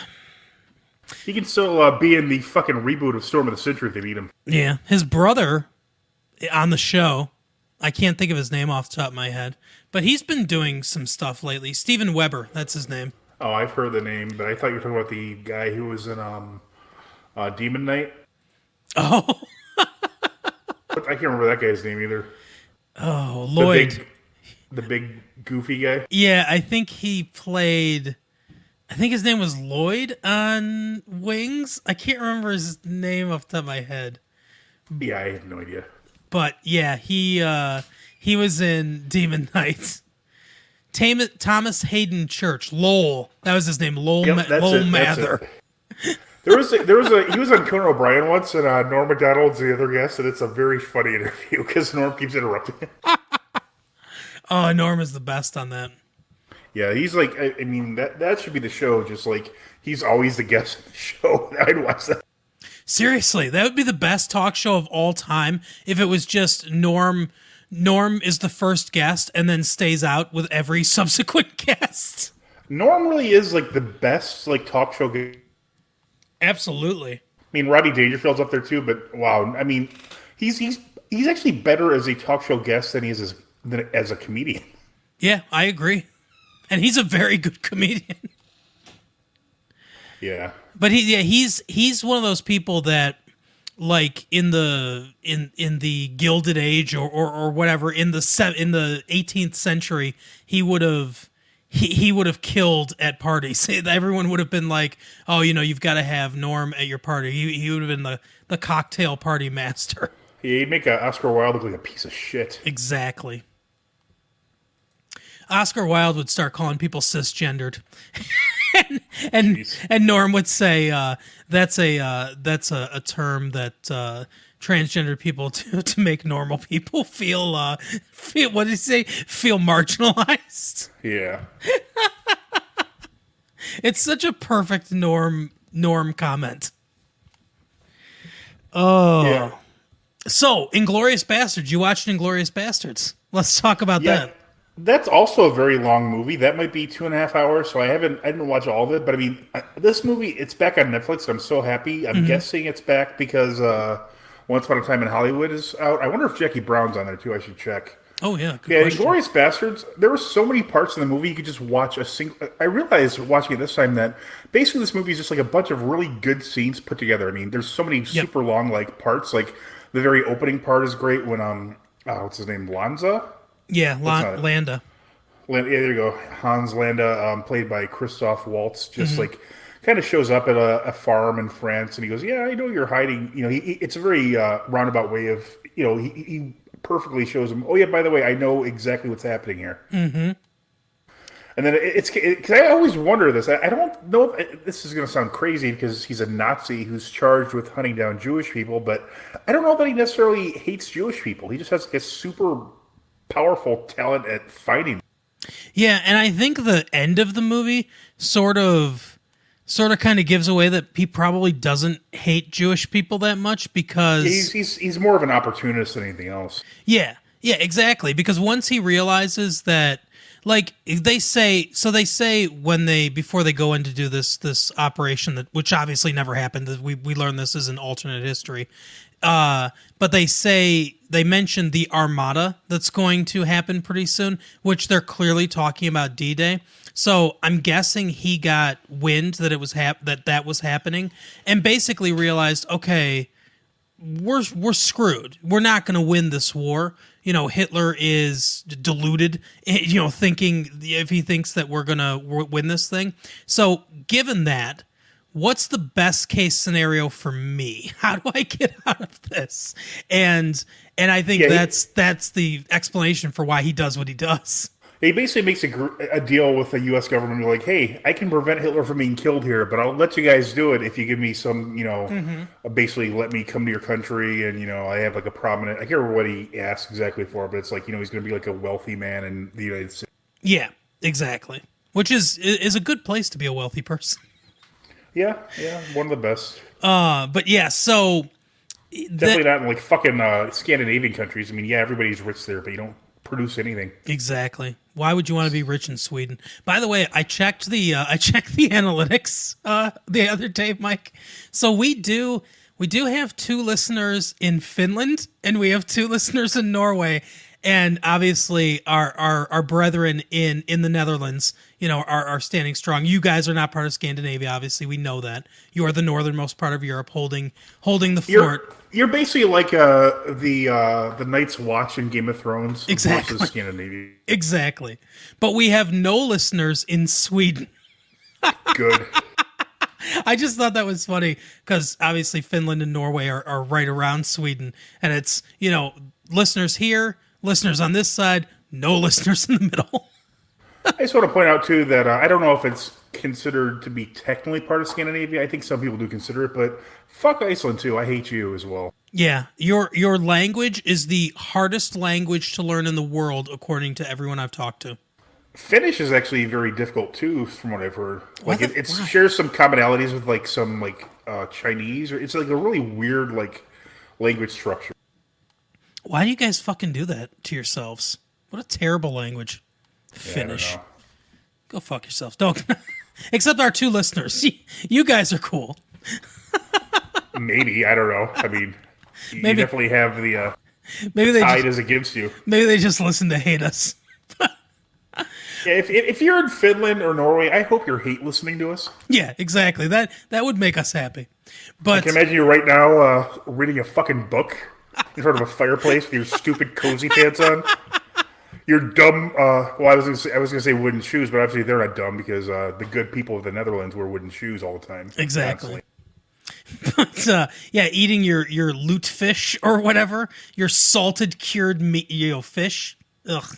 He can still be in the fucking reboot of Storm of the Century if they need him. Yeah, his brother on the show, I can't think of his name off the top of my head, but he's been doing some stuff lately. Steven Weber, that's his name. Oh, I've heard the name, but I thought you were talking about the guy who was in Demon Knight. Oh. I can't remember that guy's name either. Oh, Lloyd. The big goofy guy. Yeah, I think his name was Lloyd on Wings. I can't remember his name off the top of my head. Yeah, I have no idea. But yeah, he was in Demon Knight. Thomas Hayden Church, Lowell. That was his name, Lowell. Yep, Lowell Mather. He was on Conan O'Brien once, and Norm Macdonald's the other guest, and it's a very funny interview because Norm keeps interrupting him. Oh, Norm is the best on that. Yeah, he's like, I mean, that should be the show. Just like he's always the guest on the show. I'd watch that. Seriously, that would be the best talk show of all time if it was just Norm. Norm is the first guest and then stays out with every subsequent guest. Norm really is like the best like talk show guy. Absolutely. I mean, Rodney Dangerfield's up there too, but wow, I mean, he's actually better as a talk show guest than he is as a comedian. Yeah, I agree. And he's a very good comedian. Yeah. But he's one of those people that, like, in the Gilded Age or whatever, in the 18th century, he would have killed at parties. Everyone would have been like, "Oh, you've got to have Norm at your party." He would have been the cocktail party master. Yeah, he'd make Oscar Wilde look like a piece of shit. Exactly. Oscar Wilde would start calling people cisgendered. and Norm would say that's a term that transgender people to make normal people feel what did he say? Feel marginalized. Yeah. It's such a perfect Norm comment. Oh. Yeah. So, Inglorious Basterds. You watched Inglorious Basterds. Let's talk about that. That's also a very long movie. That might be 2.5 hours, so I didn't watch all of it. But I mean, this movie, it's back on Netflix. I'm so happy. I'm guessing it's back because Once Upon a Time in Hollywood is out. I wonder if Jackie Brown's on there too. I should check. Oh yeah, yeah. Inglorious Basterds. There were so many parts in the movie you could just watch a single. I realized watching it this time that basically this movie is just like a bunch of really good scenes put together. I mean, there's so many super long like parts. Like the very opening part is great when what's his name, Lanza. Yeah, Landa. Yeah, there you go. Hans Landa, played by Christoph Waltz, just like kind of shows up at a farm in France, and he goes, "Yeah, I know you're hiding." It's a very roundabout way of, he perfectly shows him. Oh yeah, by the way, I know exactly what's happening here. Mm-hmm. And then because I always wonder this. I don't know if this is going to sound crazy because he's a Nazi who's charged with hunting down Jewish people, but I don't know that he necessarily hates Jewish people. He just has like a super powerful talent at fighting. Yeah, and I think the end of the movie sort of kind of gives away that he probably doesn't hate Jewish people that much because he's more of an opportunist than anything else. Yeah, exactly. Because once he realizes that, like they say before they go in to do this operation which obviously never happened. We learned this is an alternate history. But they mentioned the Armada that's going to happen pretty soon, which they're clearly talking about D-Day. So I'm guessing he got wind that it was that was happening, and basically realized, okay, we're screwed. We're not going to win this war. Hitler is deluded. Thinking if he thinks that we're going to win this thing. So given that, what's the best case scenario for me? How do I get out of this? And I think that's the explanation for why he does what he does. He basically makes a deal with the U.S. government, like, hey, I can prevent Hitler from being killed here, but I'll let you guys do it if you give me some, basically let me come to your country, and, I have, like, a prominent... I can't remember what he asked exactly for, but it's like, he's going to be, like, a wealthy man in the United States. Yeah, exactly. Which is a good place to be a wealthy person. Yeah, one of the best. But yeah, so... Definitely not in, like, fucking Scandinavian countries. I mean, yeah, everybody's rich there, but you don't produce anything. Exactly. Why would you want to be rich in Sweden? By the way, I checked the analytics the other day, Mike. So we do have 2 listeners in Finland, and we have 2 listeners in Norway, and obviously our brethren in the Netherlands, are standing strong. You guys are not part of Scandinavia, obviously. We know that. You are the northernmost part of Europe, holding the fort. You're basically like the Night's Watch in Game of Thrones Exactly. versus Scandinavia. Exactly. But we have no listeners in Sweden. Good. I just thought that was funny because obviously Finland and Norway are right around Sweden. And it's, listeners here, listeners on this side, no listeners in the middle. I just want to point out, too, that I don't know if it's considered to be technically part of Scandinavia. I think some people do consider it, but fuck Iceland, too. I hate you as well. Yeah, your language is the hardest language to learn in the world, according to everyone I've talked to. Finnish is actually very difficult, too, from what I've heard. Like, it why? shares some commonalities with, like, some, like, Chinese. Or it's, like, a really weird, like, language structure. Why do you guys fucking do that to yourselves? What a terrible language. Finnish. Go fuck yourself. Don't. Except our 2 listeners. You guys are cool. Maybe. I don't know. I mean, you Maybe. definitely have the Maybe they tide is against you. Maybe they just listen to hate us. Yeah, if you're in Finland or Norway, I hope you hate listening to us. Yeah, exactly. That would make us happy. But I can imagine you right now reading a fucking book in front of a fireplace with your stupid cozy pants on. Your dumb. Well, I was gonna say wooden shoes, but obviously they're not dumb because the good people of the Netherlands wear wooden shoes all the time. Exactly. But yeah, eating your lutefisk or whatever, your salted cured meat, fish. Ugh.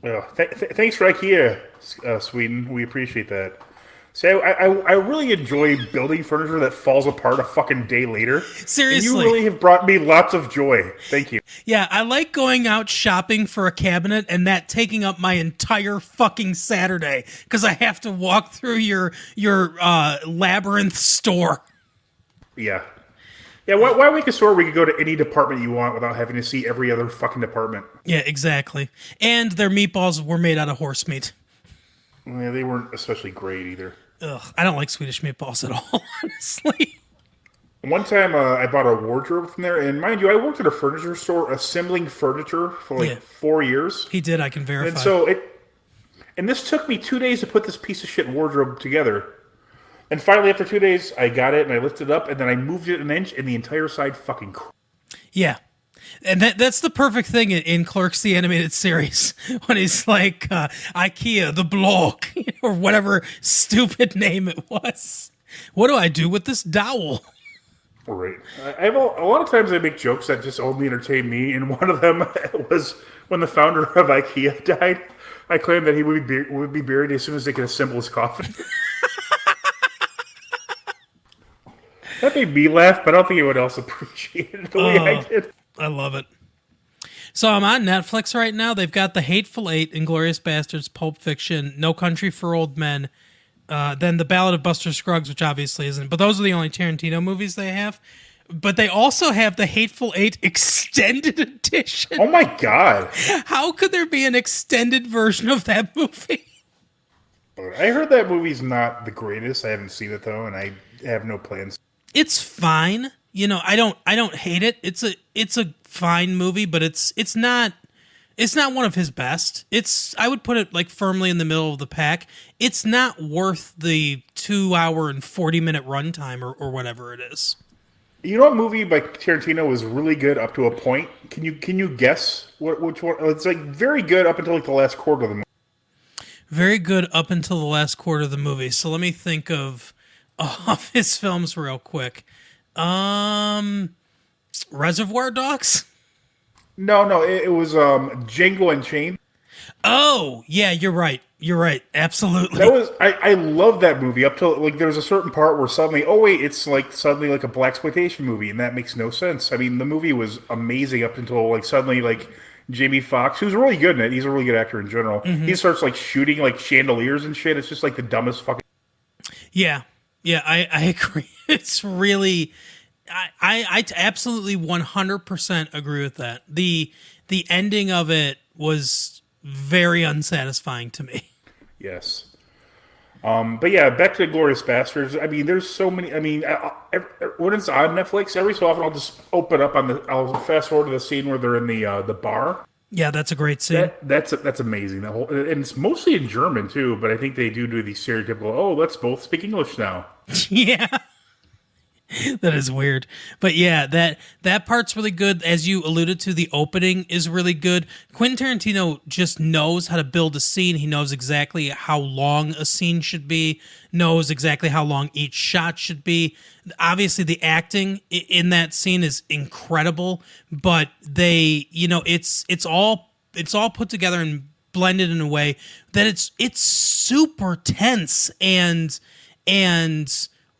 Thanks for IKEA, Sweden. We appreciate that. See, I really enjoy building furniture that falls apart a fucking day later. Seriously. And you really have brought me lots of joy. Thank you. Yeah, I like going out shopping for a cabinet and that taking up my entire fucking Saturday because I have to walk through your labyrinth store. Yeah. Yeah, why make a store where you can go to any department you want without having to see every other fucking department? Yeah, exactly. And their meatballs were made out of horse meat. Yeah, they weren't especially great either. Ugh, I don't like Swedish meatballs at all, honestly. One time I bought a wardrobe from there, and mind you, I worked at a furniture store assembling furniture for like 4 years. He did, I can verify. And so and this took me 2 days to put this piece of shit wardrobe together. And finally, after 2 days, I got it, and I lifted it up, and then I moved it an inch, and the entire side fucking Yeah. And that's the perfect thing in Clerks the Animated Series when he's like IKEA the block or whatever stupid name it was. What do I do with this dowel? Right. A lot of times I make jokes that just only entertain me, and one of them was when the founder of IKEA died. I claimed that he would be buried as soon as they could assemble his coffin. That made me laugh, but I don't think anyone else appreciated it the way I did. I love it. So I'm on Netflix right now. They've got The Hateful Eight, Inglorious Basterds, Pulp Fiction, No Country for Old Men, then The Ballad of Buster Scruggs, which obviously isn't. But those are the only Tarantino movies they have. But they also have The Hateful Eight Extended Edition. Oh my God. How could there be an extended version of that movie? I heard that movie's not the greatest. I haven't seen it though, and I have no plans. It's fine. I don't hate it. It's a fine movie, but it's not one of his best. I would put it like firmly in the middle of the pack. It's not worth the 2 hour and 40-minute runtime or whatever it is. You know what movie by Tarantino was really good up to a point? Can you guess which one? It's like very good up until like the last quarter of the movie. Very good up until the last quarter of the movie. So let me think of of his films real quick. Reservoir Dogs? No, it was Django Unchained. Oh, yeah, you're right. You're right. Absolutely. That was I love that movie up till like there was a certain part where suddenly, oh wait, it's like suddenly like a blaxploitation movie, and that makes no sense. I mean, the movie was amazing up until like suddenly like Jamie Foxx, who's really good in it. He's a really good actor in general. He starts like shooting like chandeliers and shit. It's just like the dumbest fucking. Yeah. Yeah, I agree. It's really I absolutely 100% agree with that. The ending of it was very unsatisfying to me. Yes. But yeah, back to Inglorious Basterds. I mean, there's so many. I mean, when it's on Netflix, every so often I'll just open up I'll fast forward to the scene where they're in the bar. Yeah, that's a great scene. That's amazing. The whole, and it's mostly in German too. But I think they do the stereotypical. Oh, let's both speak English now. Yeah. That is weird. But yeah, that part's really good. As you alluded to, the opening is really good. Quentin Tarantino just knows how to build a scene. He knows exactly how long a scene should be, knows exactly how long each shot should be. Obviously, the acting in that scene is incredible, but it's all put together and blended in a way that it's super tense and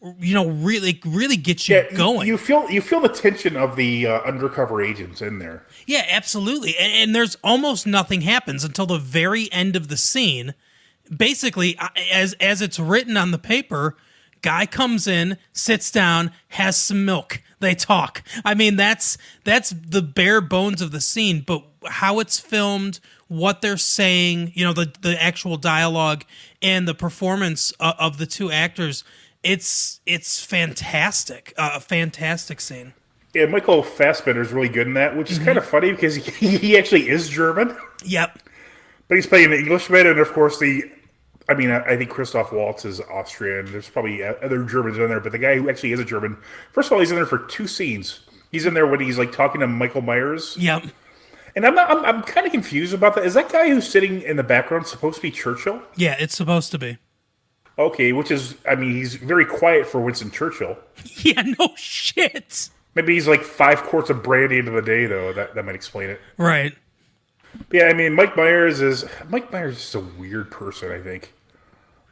really gets you going. You feel the tension of the undercover agents in there. Yeah, absolutely. And there's almost nothing happens until the very end of the scene. Basically, as it's written on the paper, guy comes in, sits down, has some milk. They talk. I mean, that's the bare bones of the scene, but how it's filmed, what they're saying, the actual dialogue and the performance of the two actors, it's fantastic. A fantastic scene. Yeah, Michael Fassbender is really good in that, which is kind of funny because he actually is German. Yep. But he's playing an Englishman, and of course I think Christoph Waltz is Austrian. There's probably other Germans in there, but the guy who actually is a German, first of all, he's in there for 2 scenes. He's in there when he's like talking to Michael Myers. Yep. And I'm kind of confused about that. Is that guy who's sitting in the background supposed to be Churchill? Yeah, it's supposed to be. Okay, which is, I mean, he's very quiet for Winston Churchill. Yeah, no shit. Maybe he's like 5 quarts of brandy into the day, though. That might explain it. Right. But yeah, I mean, Mike Myers is just a weird person, I think.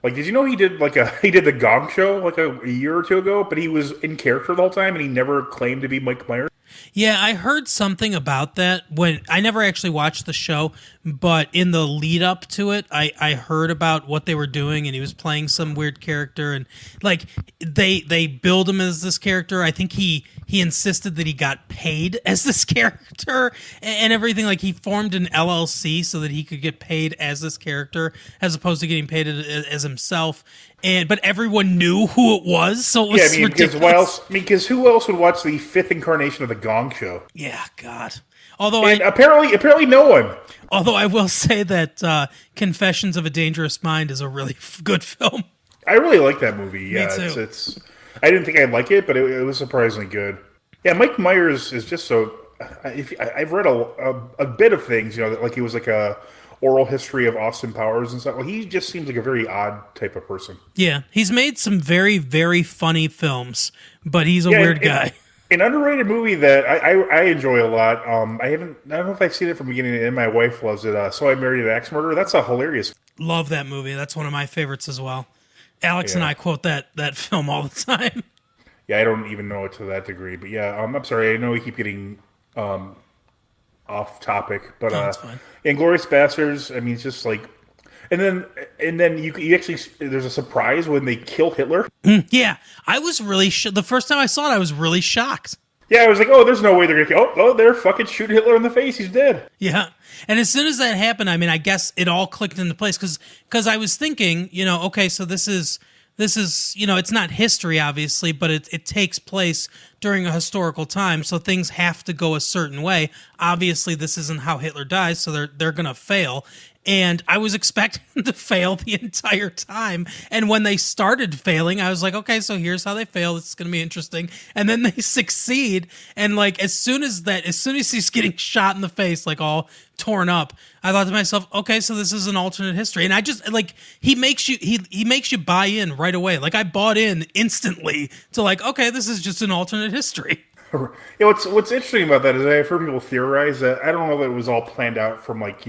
Like, did you know he did the Gong Show like a year or 2 ago, but he was in character the whole time and he never claimed to be Mike Myers? Yeah, I heard something about that when I never actually watched the show, but in the lead up to it, I heard about what they were doing, and he was playing some weird character, and like they build him as this character. I think he insisted that he got paid as this character and everything. Like he formed an LLC so that he could get paid as this character as opposed to getting paid as himself. But everyone knew who it was, so it was ridiculous. Because who else would watch the 5th incarnation of the Gong Show? Yeah, God. Apparently no one. Although I will say that Confessions of a Dangerous Mind is a really good film. I really like that movie. Yeah, Me too. It's I didn't think I'd like it, but it was surprisingly good. Yeah, Mike Myers is just so. I've read a bit of things, like he was like a oral history of Austin Powers and stuff. Well, he just seems like a very odd type of person. Yeah, he's made some very, very funny films, but he's a weird guy. An underrated movie that I enjoy a lot. I don't know if I've seen it from beginning to end. My wife loves it. So I Married an Axe Murderer. That's a hilarious. Love that movie. That's one of my favorites as well. Alex and I quote that film all the time. Yeah, I don't even know it to that degree, but yeah, I'm sorry. I know we keep getting off topic, but that's fine. Inglorious Basterds. I mean, it's just like, and then you actually there's a surprise when they kill Hitler. Yeah, I was really the first time I saw it, I was really shocked. Yeah, I was like, oh, there's no way they're gonna kill. Oh, they're fucking shoot Hitler in the face. He's dead. Yeah, and as soon as that happened, I mean, I guess it all clicked into place because I was thinking, okay, so this is it's not history, obviously, but it takes place during a historical time, so things have to go a certain way. Obviously, this isn't how Hitler dies, so they're going to fail. and I was expecting them to fail the entire time. And when they started failing, I was like, okay, so here's how they fail. It's going to be interesting. And then they succeed. And like, as soon as he's getting shot in the face, like all torn up, I thought to myself, okay, so this is an alternate history. And I just like, he makes you buy in right away. Like I bought in instantly to like, okay, this is just an alternate history. What's interesting about that is I've heard people theorize that I don't know that it was all planned out from like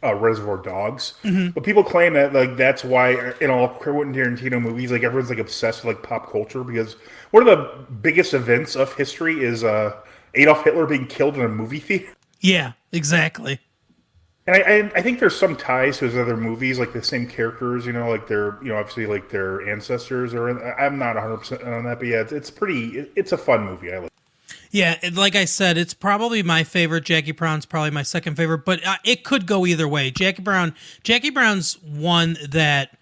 Reservoir Dogs, but people claim that like that's why in all Quentin Tarantino movies like everyone's like obsessed with like pop culture because one of the biggest events of history is Adolf Hitler being killed in a movie theater. Yeah, exactly. And I think there's some ties to his other movies, like the same characters, like they're, obviously like their ancestors. I'm not 100% on that, but yeah, it's a fun movie. I like. Yeah, like I said, it's probably my favorite. Jackie Brown's probably my second favorite, but it could go either way. Jackie Brown's one that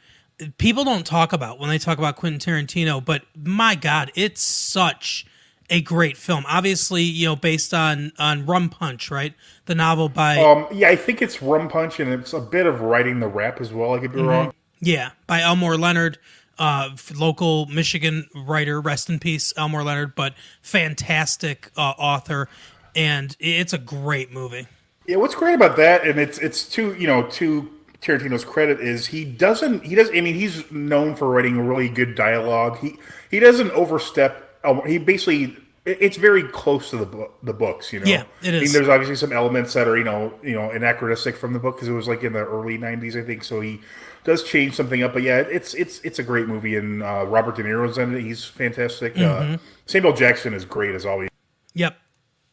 people don't talk about when they talk about Quentin Tarantino, but my God, it's such a great film. Obviously, based on Rum Punch, right? The novel by... yeah, I think it's Rum Punch, and it's a bit of Writing the Rap as well, I could be wrong. Yeah, by Elmore Leonard. Local Michigan writer, rest in peace, Elmore Leonard, but fantastic author, and it's a great movie. Yeah, what's great about that, and it's to Tarantino's credit, is he's known for writing really good dialogue. He doesn't overstep. He basically, it's very close to the books. Yeah, it is. I mean, there's obviously some elements that are anachronistic from the book because it was like in the early '90s, I think. So he does change something up, but yeah, it's a great movie, and Robert De Niro's in it. He's fantastic. Samuel Jackson is great as always. Yep,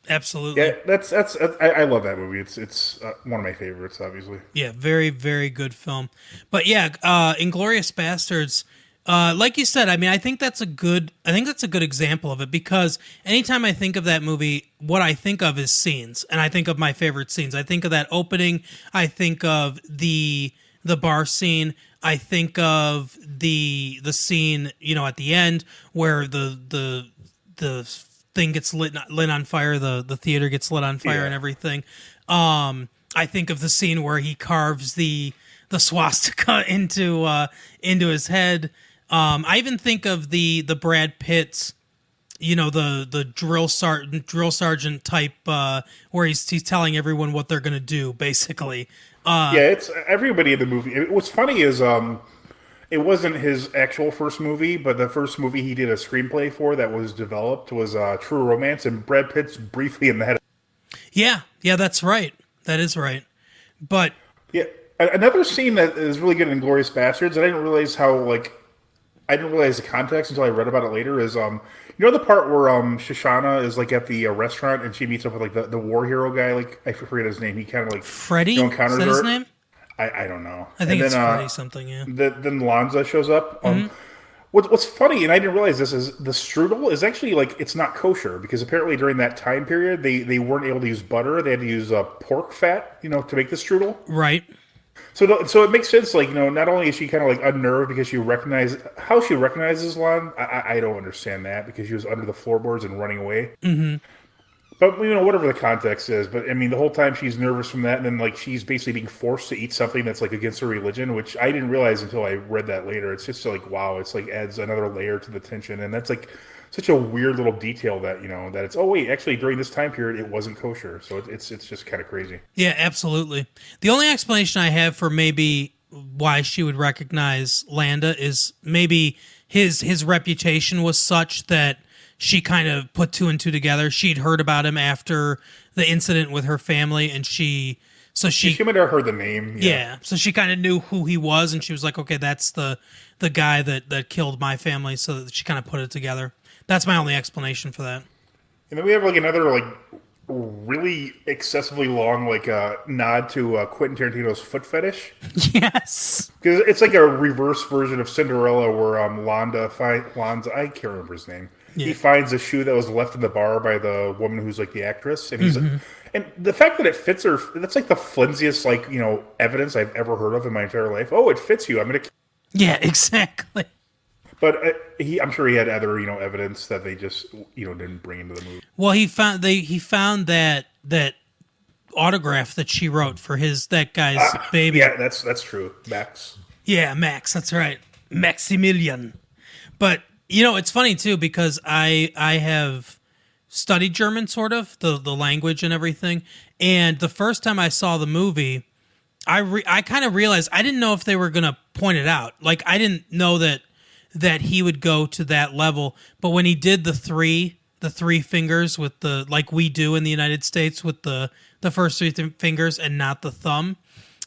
absolutely. Yeah, that's I love that movie. It's one of my favorites, obviously. Yeah, very very good film. But yeah, Inglorious Basterds. Like you said, I mean, I think that's a good example of it because anytime I think of that movie, what I think of is scenes, and I think of my favorite scenes. I think of that opening. I think of the bar scene. I think of the scene, at the end where the thing gets lit on fire, the theater gets lit on fire and everything. I think of the scene where he carves the swastika into his head. I even think of the Brad Pitt's, the drill sergeant type, where he's telling everyone what they're gonna do, basically. Yeah, it's everybody in the movie. What's funny is it wasn't his actual first movie, but the first movie he did a screenplay for that was developed was True Romance, and Brad Pitt's briefly in the head. Yeah, that's right. That is right. But yeah, another scene that is really good in Inglorious Basterds, and I didn't realize the context until I read about it later, is the part where Shoshana is like at the restaurant and she meets up with like the war hero guy, like I forget his name. He kind of like Freddie. Is that his name? I don't know. I think it's Freddie something. Yeah. Then Lanza shows up. What's funny, and I didn't realize this, is the strudel is actually like it's not kosher because apparently during that time period they weren't able to use butter. They had to use pork fat, to make the strudel. Right. So it makes sense, like, not only is she kind of like unnerved because she recognizes Lon, I don't understand that because she was under the floorboards and running away. Mm-hmm. But, whatever the context is, but I mean, the whole time she's nervous from that, and then like she's basically being forced to eat something that's like against her religion, which I didn't realize until I read that later. It's just like, wow, it's like adds another layer to the tension, and that's like such a weird little detail that that it's actually during this time period it wasn't kosher, so it's just kind of crazy. Yeah, absolutely. The only explanation I have for maybe why she would recognize Landa is maybe his reputation was such that she kind of put two and two together. She'd heard about him after the incident with her family, and she might have heard the name. Yeah, so she kind of knew who he was, and she was like, okay, that's the guy that killed my family. So she kind of put it together. That's my only explanation for that. And then we have like another like really excessively long like nod to Quentin Tarantino's foot fetish. Yes, because it's like a reverse version of Cinderella where Lanza, I can't remember his name. Yeah. He finds a shoe that was left in the bar by the woman who's like the actress, and he's and the fact that it fits her, that's like the flimsiest like evidence I've ever heard of in my entire life. Oh, it fits you. I'm gonna. Yeah, exactly. But I'm sure he had other evidence that they just didn't bring into the movie. Well, he found that autograph that she wrote for that guy's baby. Yeah, that's true. Max. Yeah, Max. That's right, Maximilian. But it's funny too because I have studied German, sort of the language and everything. And the first time I saw the movie, I kind of realized I didn't know if they were gonna point it out. Like I didn't know that he would go to that level. But when he did the three fingers with the like we do in the United States with the first three fingers and not the thumb,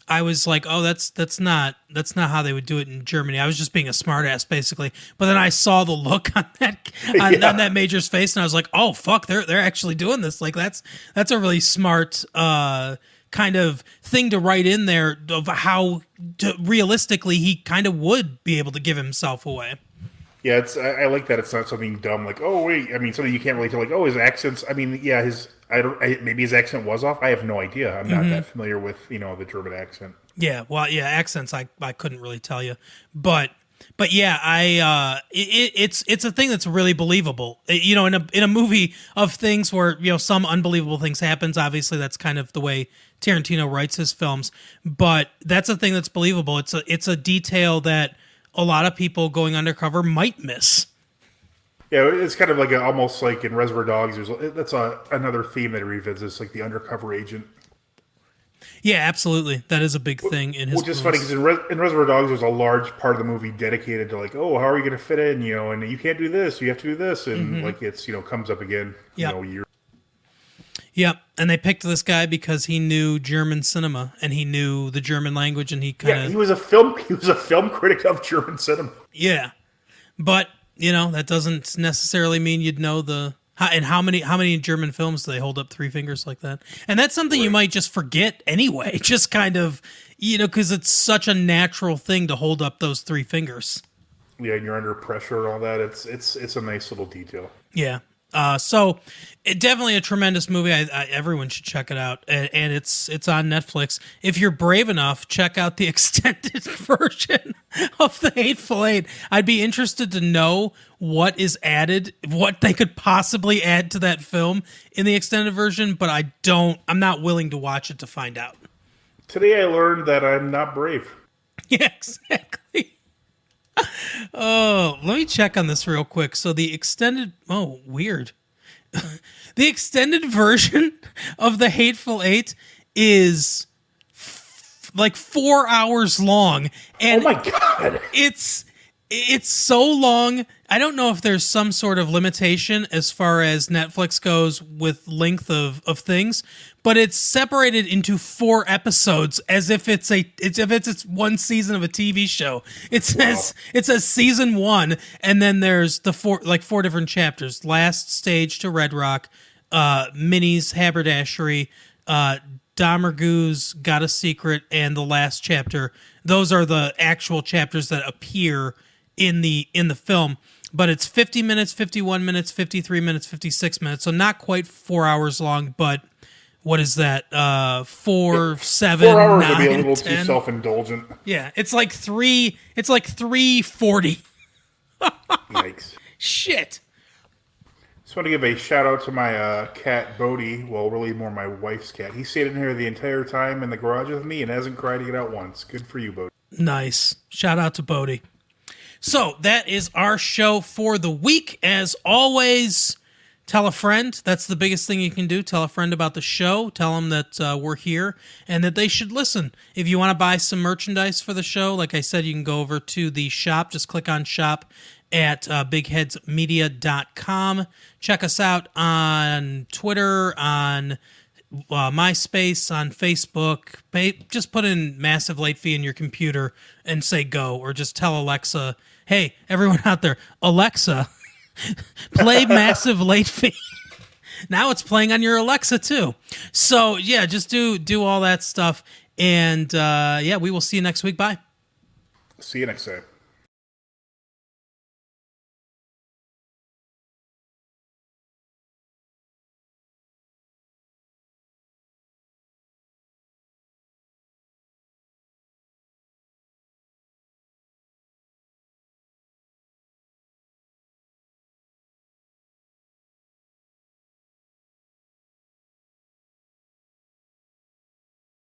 I was like, oh, that's not how they would do it in Germany. I was just being a smartass basically. But then I saw the look on that major's face, and I was like, oh fuck, they're actually doing this. Like that's a really smart kind of thing to write in there of how realistically he kind of would be able to give himself away. Yeah, I like that. It's not something dumb like, oh wait, I mean something you can't really tell. Like, oh, his accents. I mean, yeah, maybe his accent was off. I have no idea. I'm not that familiar with the German accent. Yeah, well, yeah, accents I couldn't really tell you, but yeah, it's a thing that's really believable. In a movie of things where some unbelievable things happens. Obviously, that's kind of the way Tarantino writes his films, but that's a thing that's believable. It's a detail that a lot of people going undercover might miss. Yeah, it's kind of like almost like in Reservoir Dogs. That's another theme that he revisits, like the undercover agent. Yeah, absolutely. That is a big thing in his. Which is funny because in Reservoir Dogs, there's a large part of the movie dedicated to like, oh, how are you going to fit in? And you can't do this. You have to do this, and like it's comes up again. Year. Yep, and they picked this guy because he knew German cinema and he knew the German language, and he he was a film critic of German cinema. Yeah, but that doesn't necessarily mean you'd know how many German films do they hold up three fingers like that, and that's something you might just forget anyway, just kind of because it's such a natural thing to hold up those three fingers. Yeah, and you're under pressure and all that. It's a nice little detail. Yeah. So definitely a tremendous movie. Everyone should check it out, and it's on Netflix. If you're brave enough, check out the extended version of The Hateful Eight. I'd be interested to know what is added, what they could possibly add to that film in the extended version, but I'm not willing to watch it to find out. Today I learned that I'm not brave. Yeah, exactly. Oh, let me check on this real quick. So the extended... Oh, weird. The extended version of The Hateful Eight is like 4 hours long. And oh my God. It's so long. I don't know if there's some sort of limitation as far as Netflix goes with length of things, but it's separated into 4 episodes as if it's one season of a TV show. It says season 1, and then there's the 4 different chapters. Last Stage to Red Rock, Minnie's Haberdashery, Domergue's Got a Secret, and the last chapter. Those are the actual chapters that appear in the film, but it's 50 minutes, 51 minutes, 53 minutes, 56 minutes, so not quite 4 hours long, but what is that? 4, 7, 4 hours 9, would be a little 10. too self-indulgent. Yeah, it's like 3:40. Yikes. Shit. Just want to give a shout out to my cat Bodie. Well, really more my wife's cat. He stayed in here the entire time in the garage with me and hasn't cried to get out once. Good for you, Bodie. Nice. Shout out to Bodie. So that is our show for the week. As always, tell a friend. That's the biggest thing you can do. Tell a friend about the show. Tell them that we're here and that they should listen. If you want to buy some merchandise for the show, like I said, you can go over to the shop. Just click on shop at bigheadsmedia.com. Check us out on Twitter, on MySpace, on Facebook. Just put in Massive Late Fee in your computer and say go, or just tell Alexa, hey, everyone out there, Alexa, play Massive Late Fee. Now it's playing on your Alexa too. So yeah, just do all that stuff. And we will see you next week. Bye. See you next time.